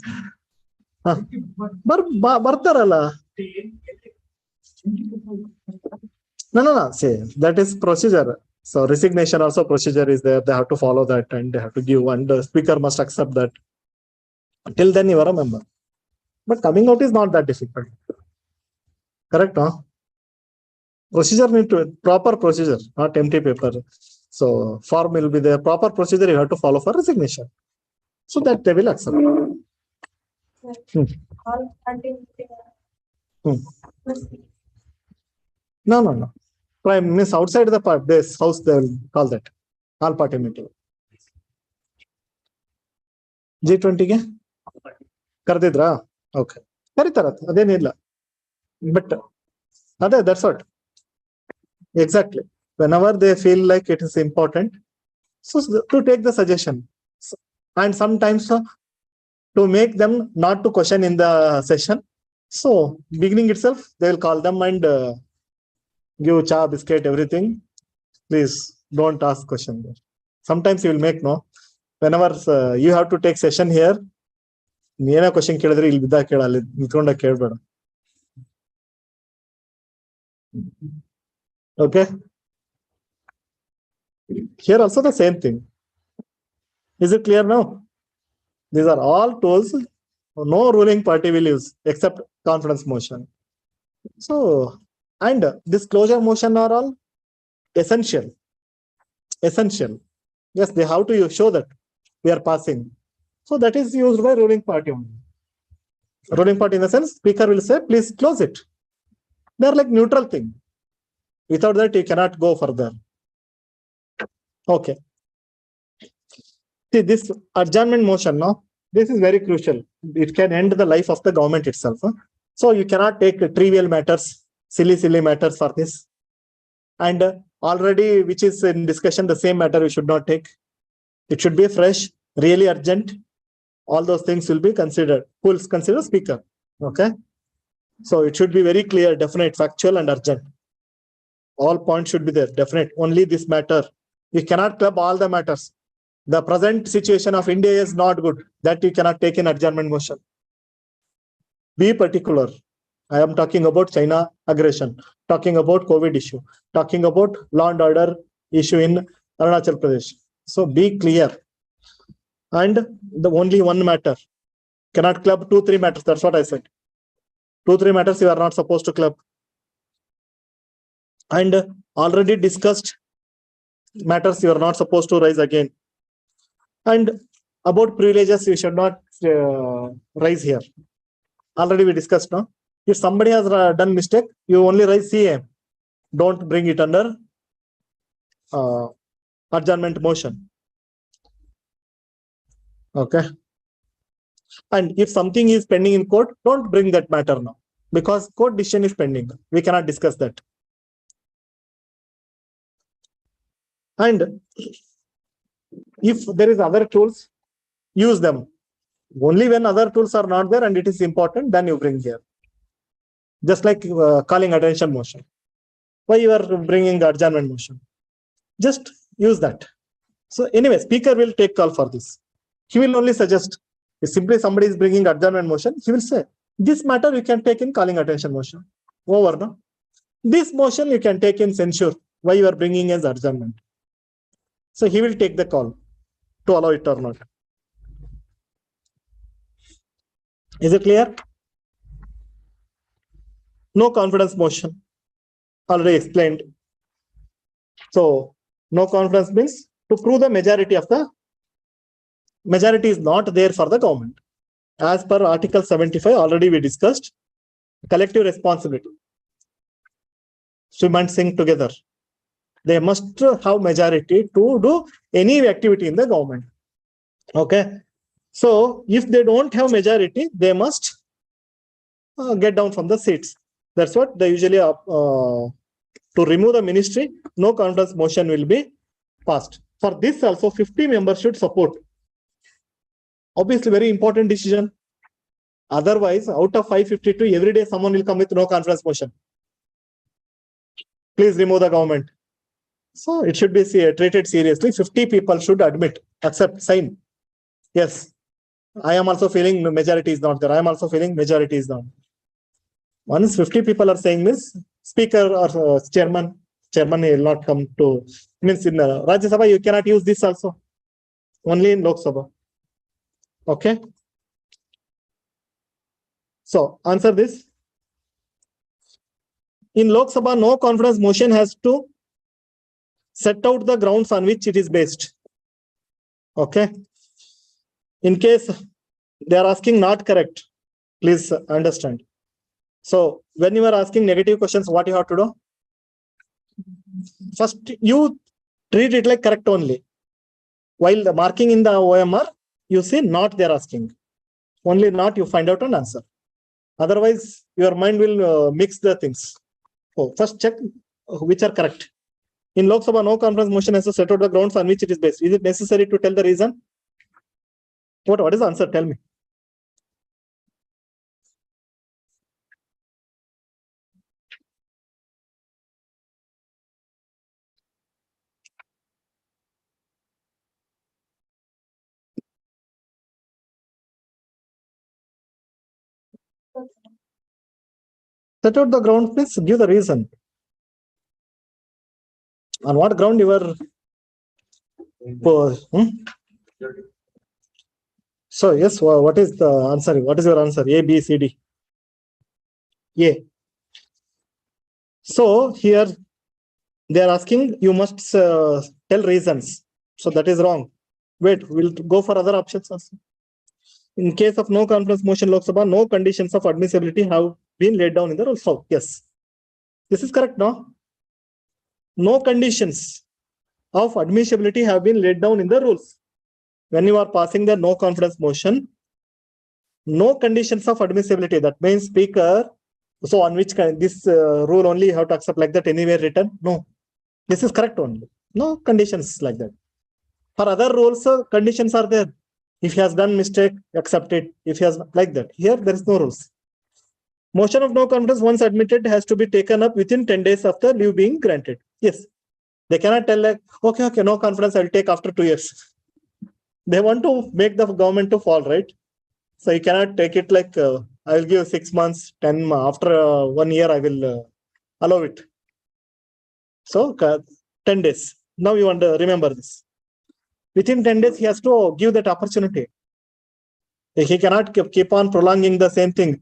Bartarala. No. See, that is procedure. So resignation also procedure is there. They have to follow that and they have to give, and the speaker must accept that. Till then you are a member. But coming out is not that difficult. Correct, no? Procedure need to proper procedure, not empty paper. So form will be the proper procedure you have to follow for resignation. So that they will accept. No. Prime means outside the this house they will call that. All party meeting. G20 ಗೆ ಕರೆದಿದ್ರಾ? Okay. ಕರೀತಾರ ಅದೇನಿಲ್ಲ. But that's what. Exactly. Whenever they feel like it is important, so to take the suggestion, and sometimes to make them not to question in the session. So beginning itself, they will call them and give cha, biscuit, everything. Please don't ask question there. Sometimes you will make no. Whenever you have to take session here, ನೀನೇ question ಕೇಳಿದ್ರೆ ಇಲ್ಲಿ ಬಿದ್ದಾಗ ಕೇಳಲ್ಲ, ನಿಂತ್ಕೊಂಡ ಕೇಳಬೇಡ. Okay. Here also the same thing. Is it clear now? These are all tools no ruling party will use except confidence motion. So, and disclosure motion are all essential. Yes, they have to show that we are passing. So that is used by ruling party only. Ruling party in the sense, speaker will say, please close it. They are like neutral thing. Without that, you cannot go further. Okay. See, this adjournment motion, no, this is very crucial. It can end the life of the government itself. So you cannot take trivial matters, silly matters for this. And already, which is in discussion, the same matter we should not take. It should be fresh, really urgent. All those things will be considered. Who will consider speaker? Okay. So it should be very clear, definite, factual, and urgent. All points should be there, definite. Only this matter. You cannot club all the matters. The present situation of India is not good. That you cannot take in adjournment motion. Be particular. I am talking about China aggression, talking about COVID issue, talking about law and order issue in Arunachal Pradesh. So be clear. And the only one matter. Cannot club 2-3 matters. That's what I said. 2-3 matters you are not supposed to club. And already discussed matters you are not supposed to raise again. And about privileges, you should not raise here. Already we discussed, no? If somebody has done mistake, you only raise CA. Don't bring it under adjournment motion. Okay. And if something is pending in court, don't bring that matter now, because court decision is pending. We cannot discuss that. And if there is other tools, use them. Only when other tools are not there and it is important, then you bring here. Just like calling attention motion. Why you are bringing adjournment motion? Just use that. So anyway, speaker will take call for this. He will only suggest. If simply somebody is bringing adjournment motion, he will say, this matter you can take in calling attention motion. Over, no? This motion you can take in censure. Why you are bringing as adjournment? So he will take the call to allow it or not. Is it clear? No confidence motion. Already explained. So no confidence means to prove the majority of the majority is not there for the government. As per Article 75, already we discussed collective responsibility. Swim and sing together. They must have majority to do any activity in the government. Okay. So if they don't have majority, they must get down from the seats. That's what they usually to remove the ministry, no confidence motion will be passed. For this also 50 members should support. Obviously very important decision. Otherwise, out of 552, every day someone will come with no confidence motion. Please remove the government. So it should be treated seriously. 50 people should admit, accept, sign. Yes, I am also feeling majority is not there. I am also feeling majority is not. Once 50 people are saying this, speaker or chairman will not come to, means in Rajya Sabha, you cannot use this also. Only in Lok Sabha. Okay. So answer this. In Lok Sabha, no confidence motion has to set out the grounds on which it is based. Okay. In case they are asking not correct, please understand. So when you are asking negative questions, what you have to do? First, you treat it like correct only. While the marking in the OMR, you see not they are asking. Only not you find out an answer. Otherwise, your mind will mix the things. So first check which are correct. In Lok Sabha, no confidence motion has to set out the grounds on which it is based. Is it necessary to tell the reason? What is the answer? Tell me. Set out the ground, please give the reason. On what ground you are? So yes, what is the answer? What is your answer? A, B, C, D. A. So here they are asking you must tell reasons. So that is wrong. Wait, we'll go for other options also. In case of no confidence motion Lok Sabha, no conditions of admissibility have been laid down in the rules. So yes, this is correct, no? No conditions of admissibility have been laid down in the rules. when you are passing the no confidence motion, no conditions of admissibility. That means speaker. So on which this rule only you have to accept like that anywhere written? No, this is correct only. No conditions like that. For other rules, conditions are there. If he has done mistake, accept it. If he has like that, here there is no rules. Motion of no confidence once admitted has to be taken up within 10 days after leave being granted. Yes, they cannot tell like, okay, no confidence I will take after 2 years. They want to make the government to fall, right? So you cannot take it like I will give 6 months, 10 after 1 year I will allow it. So 10 days. Now you want to remember this. Within 10 days, he has to give that opportunity. He cannot keep on prolonging the same thing.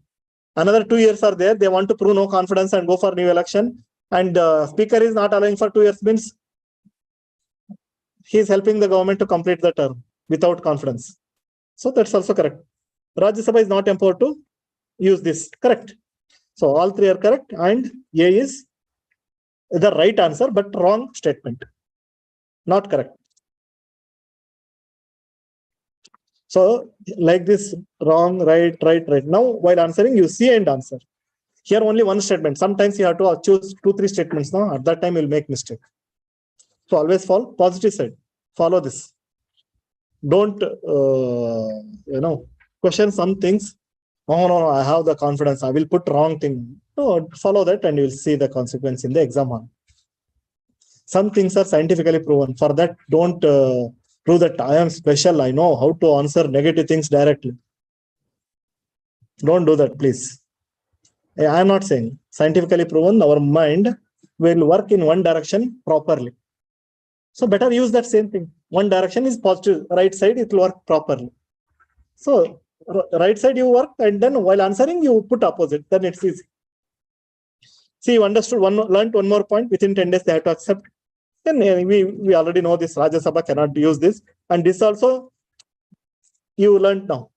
Another 2 years are there. They want to prove no confidence and go for new election. And speaker is not allowing for 2 years means he is helping the government to complete the term without confidence. So that's also correct. Rajya Sabha is not empowered to use this. Correct. So all three are correct. And A is the right answer, but wrong statement. Not correct. So like this, wrong, right. Now, while answering, you see and answer. Here only one statement. Sometimes you have to choose 2-3 statements. Now, at that time, you'll make mistake. So always follow positive side. Follow this. Don't question some things. Oh no, I have the confidence. I will put wrong thing. No, follow that, and you will see the consequence in the exam hall. Some things are scientifically proven. For that, don't prove that I am special. I know how to answer negative things directly. Don't do that, please. I am not saying scientifically proven. Our mind will work in one direction properly. So better use that same thing. One direction is positive. Right side, it will work properly. So right side you work, and then while answering, you put opposite. Then it's easy. See, you understood learned one more point. Within 10 days, they have to accept. Then we already know this. Rajya Sabha cannot use this. And this also you learned now.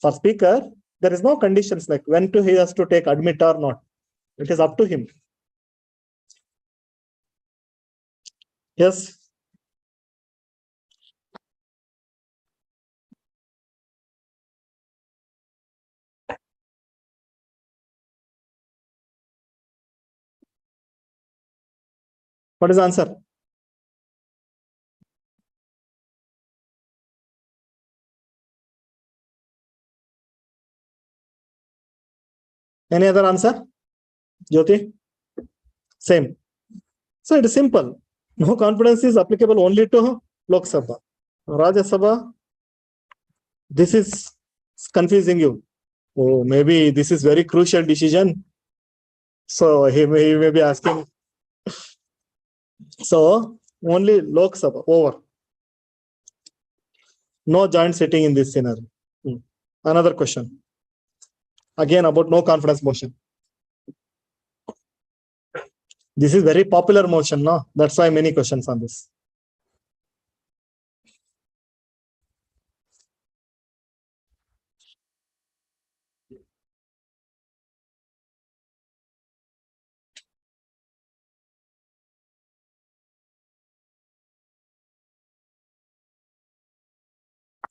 For speaker, there is no conditions like when he has to take admit or not. It is up to him. Yes. What is the answer? Any other answer? Jyoti? Same. So it is simple. No confidence is applicable only to Lok Sabha. Rajya Sabha, this is confusing you. Oh, maybe this is very crucial decision. So he may be asking. So only Lok Sabha over. No joint sitting in this scenario. Another question. Again about no confidence motion. This is very popular motion, no? That's why many questions on this.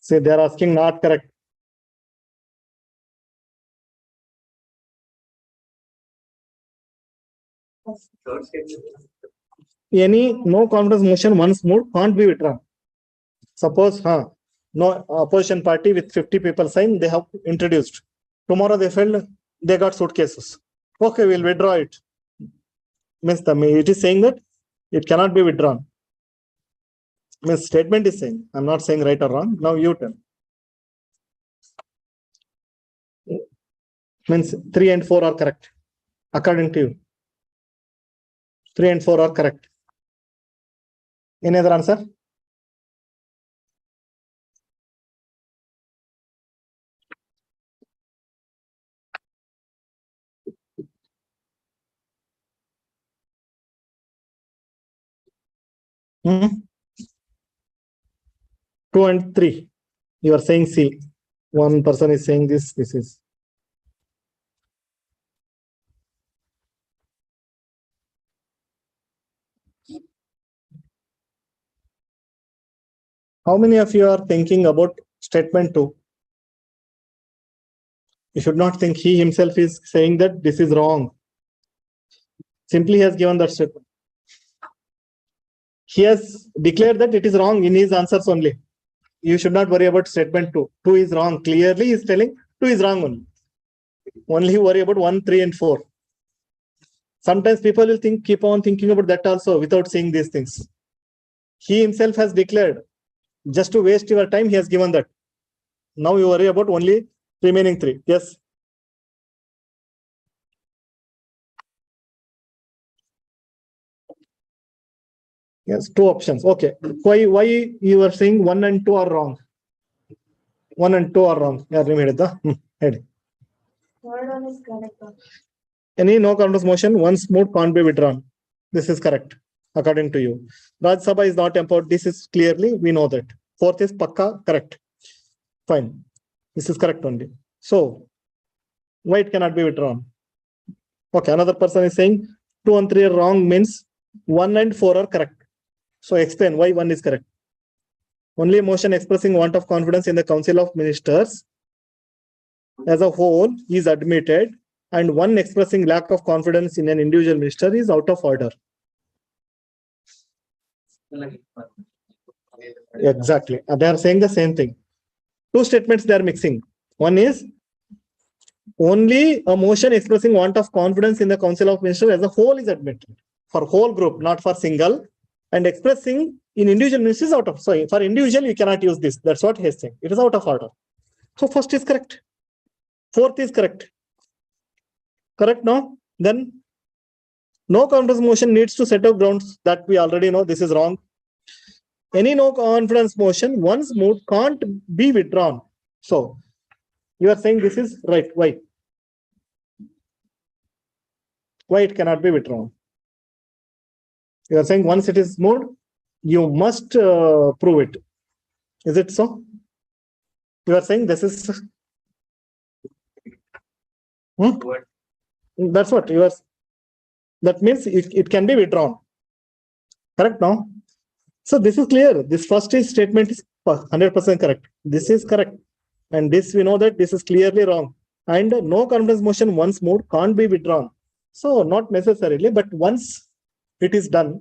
See, they are asking not correct. Any no confidence motion once moved can't be withdrawn. Suppose, no opposition party with 50 people signed, they have introduced. Tomorrow they failed, they got suitcases. Okay, we'll withdraw it. Means it is saying that it cannot be withdrawn. Means statement is saying, I'm not saying right or wrong. Now you tell. Means 3 and 4 are correct. According to you. 3 and 4 are correct. Any other answer? Hmm? 2 and 3. You are saying C. One person is saying this is. How many of you are thinking about statement 2? You should not think. He himself is saying that this is wrong. Simply has given that statement. He has declared that it is wrong in his answers only. You should not worry about statement 2. 2 is wrong. Clearly he is telling 2 is wrong only. Only worry about 1, 3 and 4. Sometimes people will keep on thinking about that also without seeing these things. He himself has declared, just to waste your time, he has given that. Now you worry about only remaining 3. Yes. Yes, 2 options. Okay. Why you are saying 1 and 2 are wrong? 1 and 2 are wrong. Yeah, Third one is correct. Any no confidence motion once moved can't be withdrawn. This is correct, according to you. Rajya Sabha is not empowered. This is clearly, we know that. 4th is pakka, correct. Fine. This is correct only. So, why it cannot be withdrawn? Okay, another person is saying 2 and 3 are wrong means 1 and 4 are correct. So, explain why 1 is correct. Only motion expressing want of confidence in the Council of Ministers as a whole is admitted, and one expressing lack of confidence in an individual minister is out of order. Exactly. They are saying the same thing. 2 statements they are mixing. One is only a motion expressing want of confidence in the Council of Ministers as a whole is admitted. For whole group, not for single. And expressing in individual ministers is out of. So for individual, you cannot use this. That's what he is saying. It is out of order. So first is correct. 4th is correct. Correct now? Then no confidence motion needs to set up grounds that we already know. This is wrong. Any no confidence motion once moved can't be withdrawn. So you are saying this is right. Why? Why it cannot be withdrawn? You are saying once it is moved, you must prove it. Is it so? You are saying this is. That's what you are. That means it can be withdrawn. Correct now? So this is clear. This first statement is 100% correct. This is correct. And this we know that this is clearly wrong. And no confidence motion once moved can't be withdrawn. So not necessarily, but once it is done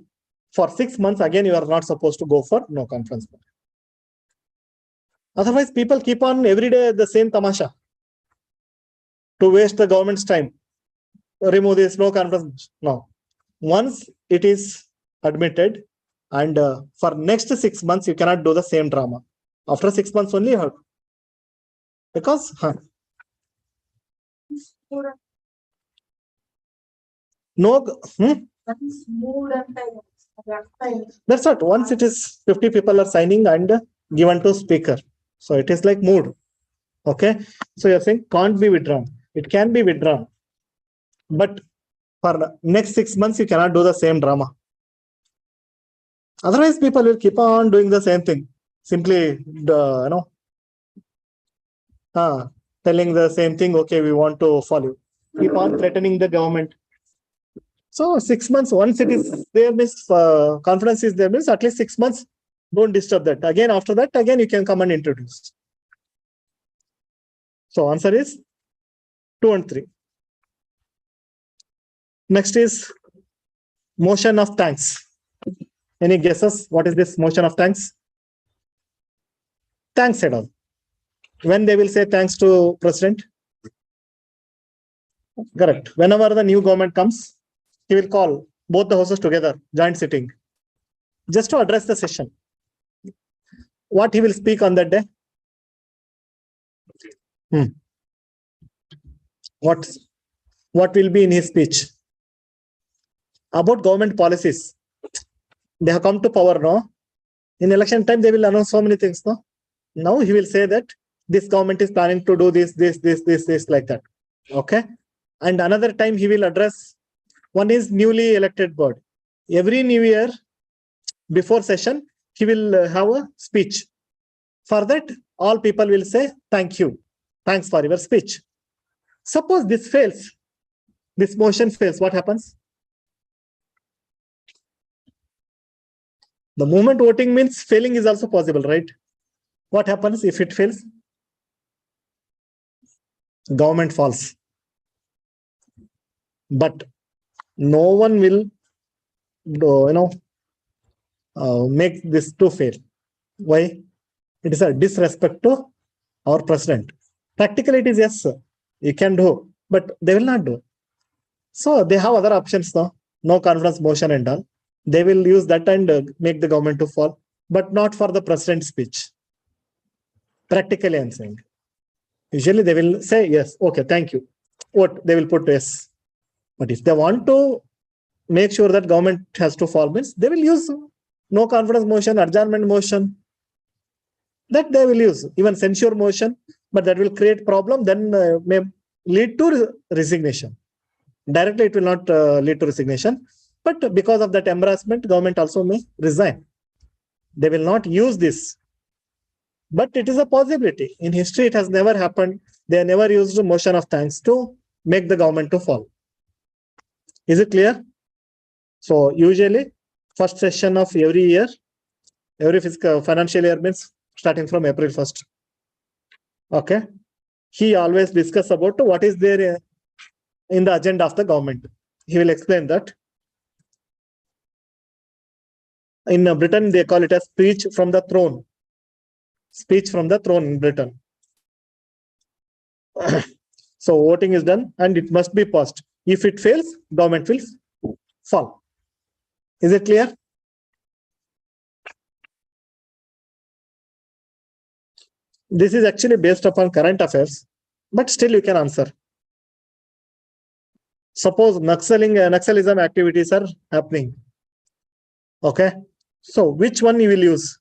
for 6 months, again you are not supposed to go for no confidence motion. Otherwise, people keep on every day the same tamasha to waste the government's time. Remove this no confidence. No. Once it is admitted, and for next 6 months, you cannot do the same drama. After 6 months only, you have. Because no. That's what. Once it is 50 people are signing and given to speaker. So it is like mood. Okay. So you're saying can't be withdrawn. It can be withdrawn. But for next 6 months, you cannot do the same drama. Otherwise, people will keep on doing the same thing. Simply, telling the same thing. Okay, we want to follow. Keep on threatening the government. So 6 months, once it is there, means confidence is there, means at least 6 months. Don't disturb that. Again, after that, again you can come and introduce. So answer is 2 and 3. Next is motion of thanks. Any guesses? What is this motion of thanks? Thanks at all. When they will say thanks to President? Correct. Whenever the new government comes, he will call both the houses together, joint sitting, just to address the session. What he will speak on that day? What will be in his speech? About government policies. They have come to power now. In election time, they will announce so many things. No? Now he will say that this government is planning to do this, like that. Okay. And another time he will address, one is newly elected board. Every new year, before session, he will have a speech. For that, all people will say, thank you. Thanks for your speech. Suppose this fails, this motion fails, what happens? The moment voting means failing is also possible, right? What happens if it fails? Government falls. But no one will, make this to fail. Why? It is a disrespect to our president. Practically, it is yes, you can do, but they will not do. So they have other options now. No confidence motion and all. They will use that and make the government to fall, but not for the president's speech. Practically, I'm saying. Usually they will say yes, okay, thank you. What they will put yes. But if they want to make sure that government has to fall, means they will use no confidence motion, adjournment motion. That they will use, even censure motion, but that will create problem, then may lead to resignation. Directly, it will not lead to resignation, but because of that embarrassment, government also may resign. They will not use this, but it is a possibility. In history, it has never happened. They never used motion of thanks to make the government to fall. Is it clear? So usually, first session of every year, every fiscal financial year means starting from April 1st. Okay. He always discuss about what is there in the agenda of the government. He will explain that. In Britain, they call it a speech from the throne. Speech from the throne in Britain. So voting is done and it must be passed. If it fails, government will fall. Is it clear? This is actually based upon current affairs, but still you can answer. Suppose Naxalism activities are happening. Okay. So which one you will use?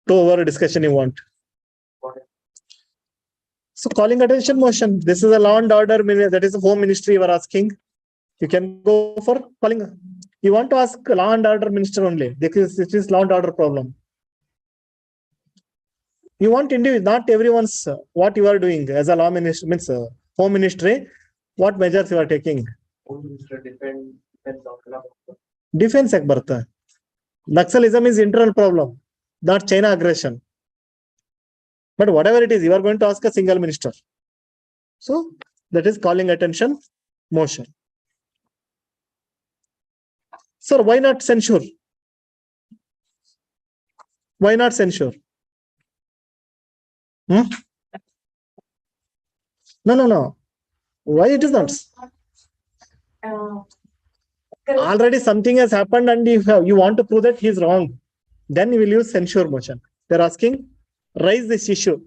Two hour discussion you want. So calling attention motion. This is a law and order, that is the home ministry you are asking. You can go for calling. You want to ask law and order minister only, because it is law and order problem. You want individual, not everyone's what you are doing as a law minister, means home ministry, what measures you are taking? Home Minister Defense ek barta. Naxalism is internal problem, not China aggression. But whatever it is, you are going to ask a single minister. So that is calling attention motion. Sir, why not censure? Why not censure? No. Why it is not? Already something has happened and you want to prove that he is wrong. Then you will use censure motion. They are asking, raise this issue.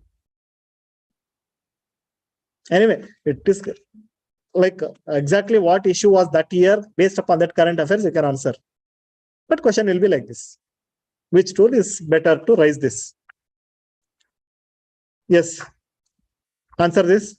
Anyway, it is like exactly what issue was that year, based upon that current affairs, you can answer. But question will be like this. Which tool is better to raise this? Yes. Answer this.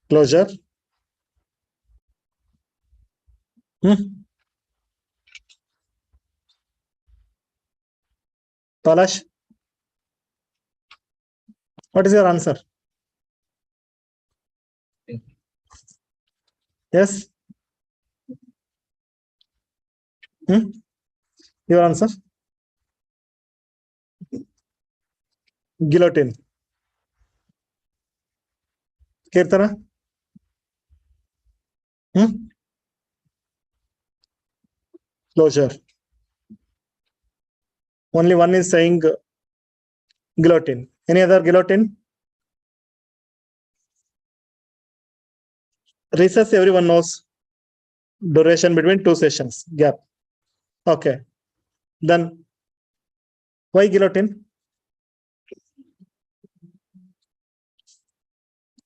Closure. Palash, what is your answer? Yes. Your answer? Guillotine. Kirtana? Closure. Only one is saying guillotine. Any other guillotine? Recess, everyone knows. Duration between two sessions. Gap. Okay. Then why guillotine?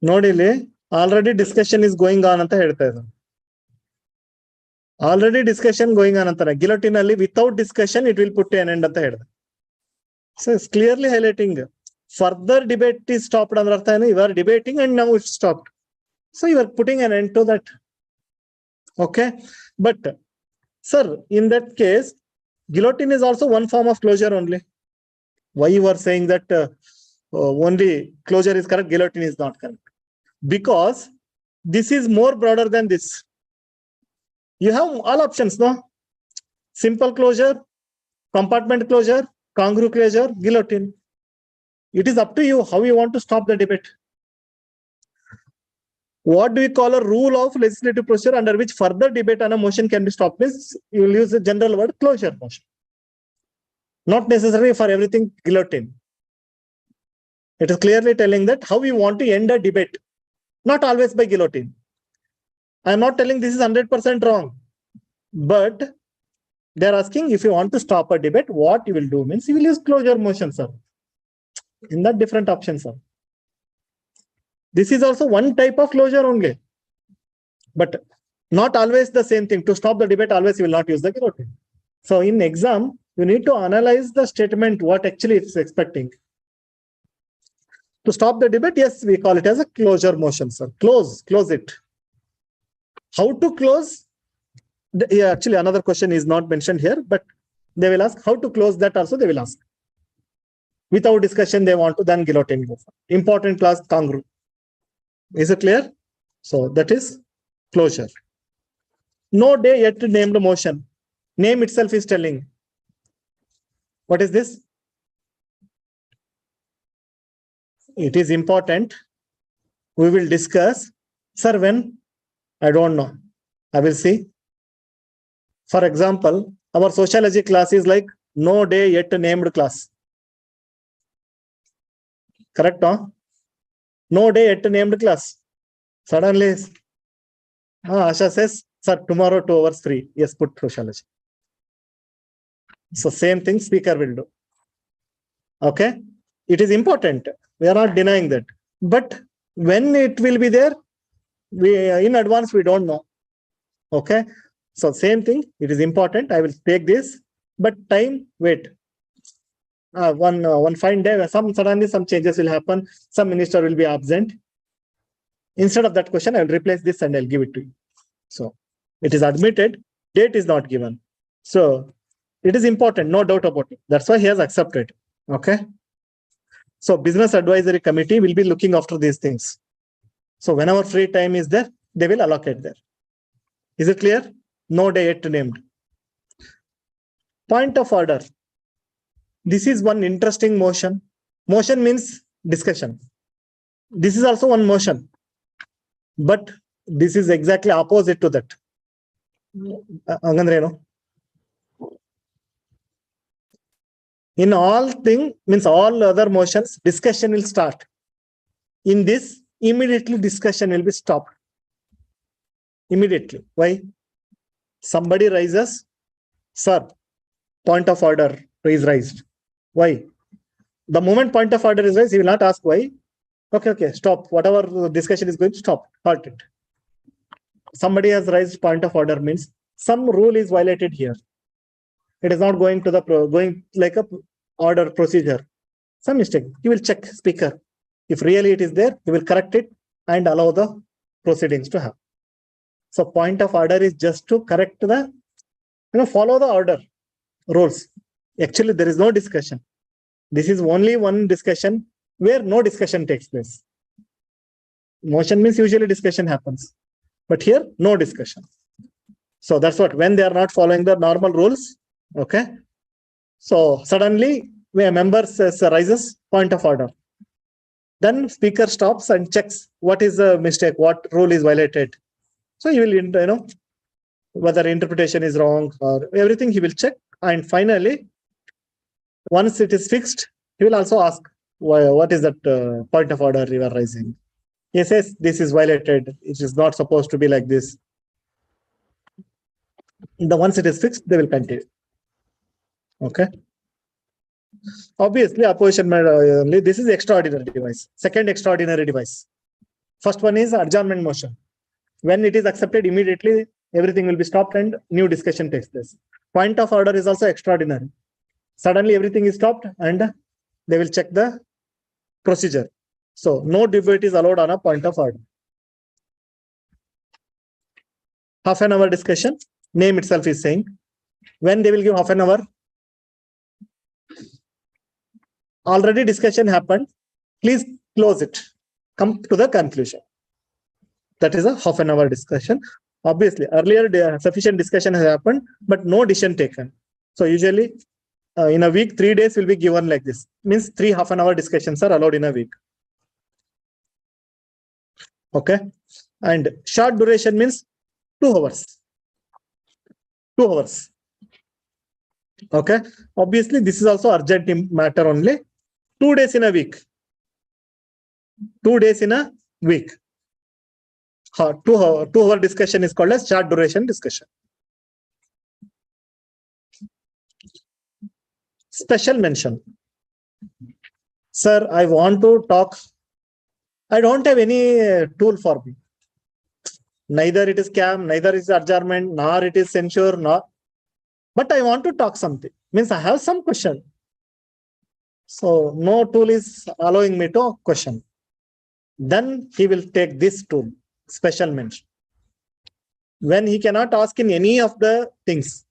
Nodili, already discussion is going on anta ಹೇಳ್ತಾ ಇದ್ದಾರೆ. Already discussion going on ಅಂತಾರೆ. Guillotine ಅಲ್ಲಿ without discussion it will put an end ಅಂತ ಹೇಳಿದೆ. So it's clearly highlighting further debate is stopped. You are debating and now it's stopped. So you are putting an end to that. Okay. But sir, in that case, guillotine is also one form of closure only. Why you are saying that only closure is correct, guillotine is not correct? Because this is more broader than this. You have all options, no? Simple closure, compartment closure, kangaroo closure, guillotine. It is up to you how you want to stop the debate. What do we call a rule of legislative procedure under which further debate on a motion can be stopped? Means you will use the general word closure motion. Not necessarily for everything guillotine. It is clearly telling that how we want to end a debate. Not always by guillotine. I am not telling this is 100% wrong. But they are asking if you want to stop a debate, what you will do means you will use closure motion, sir. In that different options, sir. This is also one type of closure only. But not always the same thing. To stop the debate, always you will not use the guillotine. So in exam, you need to analyze the statement, what actually it's expecting. To stop the debate, yes, we call it as a closure motion, sir. Close it. How to close? Yeah, actually, another question is not mentioned here, but they will ask how to close, that also they will ask. Without discussion, they want to then guillotine. Important class, kangaroo. Is it clear? So that is closure. No day yet named motion. Name itself is telling. What is this? It is important. We will discuss. Sir, when? I don't know. I will see. For example, our sociology class is like no day yet named class. Correct, no? No day yet named class. Suddenly, Asha says, sir, tomorrow 2 hours free. Yes, put sociology. So same thing speaker will do. Okay. It is important. We are not denying that. But when it will be there, we in advance, we don't know. Okay. So same thing. It is important. I will take this. But time, wait. One fine day, suddenly some changes will happen. Some minister will be absent. Instead of that question, I will replace this and I'll give it to you. So it is admitted. Date is not given. So it is important, no doubt about it. That's why he has accepted. Okay. So business advisory committee will be looking after these things. So whenever free time is there, they will allocate there. Is it clear? No day yet named. Point of order. This is one interesting motion. Motion means discussion. This is also one motion. But this is exactly opposite to that. In all thing, means all other motions, discussion will start. In this, immediately discussion will be stopped. Immediately. Why? Somebody rises, sir, point of order is raised. Why? The moment point of order is raised, he will not ask why. Okay, stop. Whatever discussion is going to stop, halt it. Somebody has raised point of order means some rule is violated here. It is not going to the going like a order procedure. Some mistake. You will check speaker. If really it is there, you will correct it and allow the proceedings to happen. So point of order is just to correct the, follow the order rules. Actually, there is no discussion. This is only one discussion where no discussion takes place. Motion means usually discussion happens. But here, no discussion. So that's what, when they are not following the normal rules, okay. So suddenly, when a member says, rises, point of order. Then speaker stops and checks what is the mistake, what rule is violated. So you will, whether interpretation is wrong or everything, he will check. And finally, once it is fixed, he will also ask, what is that point of order you are raising? He says, this is violated. It is not supposed to be like this. Once it is fixed, they will continue. Okay. Obviously, opposition only. This is extraordinary device. Second extraordinary device. First one is adjournment motion. When it is accepted, immediately everything will be stopped and new discussion takes place. Point of order is also extraordinary. Suddenly everything is stopped and they will check the procedure. So no debate is allowed on a point of order. Half an hour discussion, name itself is saying. When they will give half an hour? Already discussion happened. Please close it. Come to the conclusion. That is a half an hour discussion. Obviously, earlier sufficient discussion has happened, but no decision taken. So usually in a week, 3 days will be given like this. Means 3 half-an-hour discussions are allowed in a week. Okay. And short duration means 2 hours. 2 hours. Okay. Obviously, this is also urgent matter only. 2 days in a week. 2 days in a week. 2 hour discussion is called as short duration discussion. Special mention. Sir, I want to talk. I don't have any tool for me. Neither it is CAM, neither is adjournment, nor it is censure, nor. But I want to talk something. Means I have some question. So no tool is allowing me to question. Then he will take this tool, special mention. When he cannot ask in any of the things,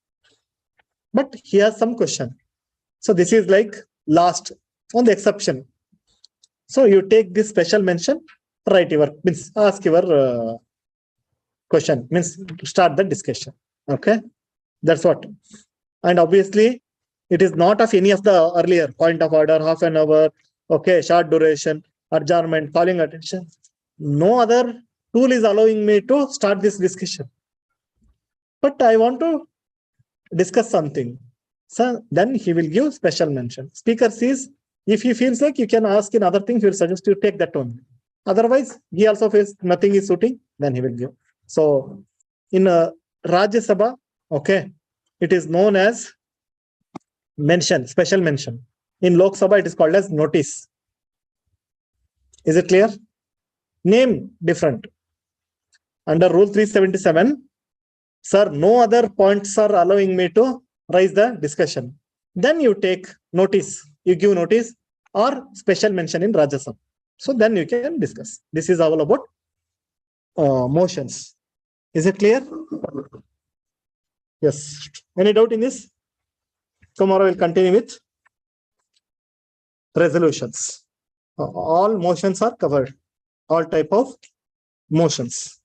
but he has some question. So this is like last on the exception. So you take this special mention, write your, means ask your question, means start the discussion. Okay, that's what. And obviously, it is not of any of the earlier point of order, half an hour, okay, short duration, adjournment, calling attention. No other tool is allowing me to start this discussion. But I want to discuss something. So then he will give special mention. Speaker says, if he feels like you can ask in other things, he will suggest you take that only. Otherwise, he also feels nothing is suiting, then he will give. So in Rajya Sabha, okay, it is known as mention, special mention. In Lok Sabha, it is called as notice. Is it clear? Name different. Under Rule 377, sir, no other points are allowing me to raise the discussion. Then you take notice, you give notice or special mention in Rajya Sabha. So then you can discuss. This is all about motions. Is it clear? Yes. Any doubt in this? Tomorrow we'll continue with resolutions. All motions are covered. All type of motions.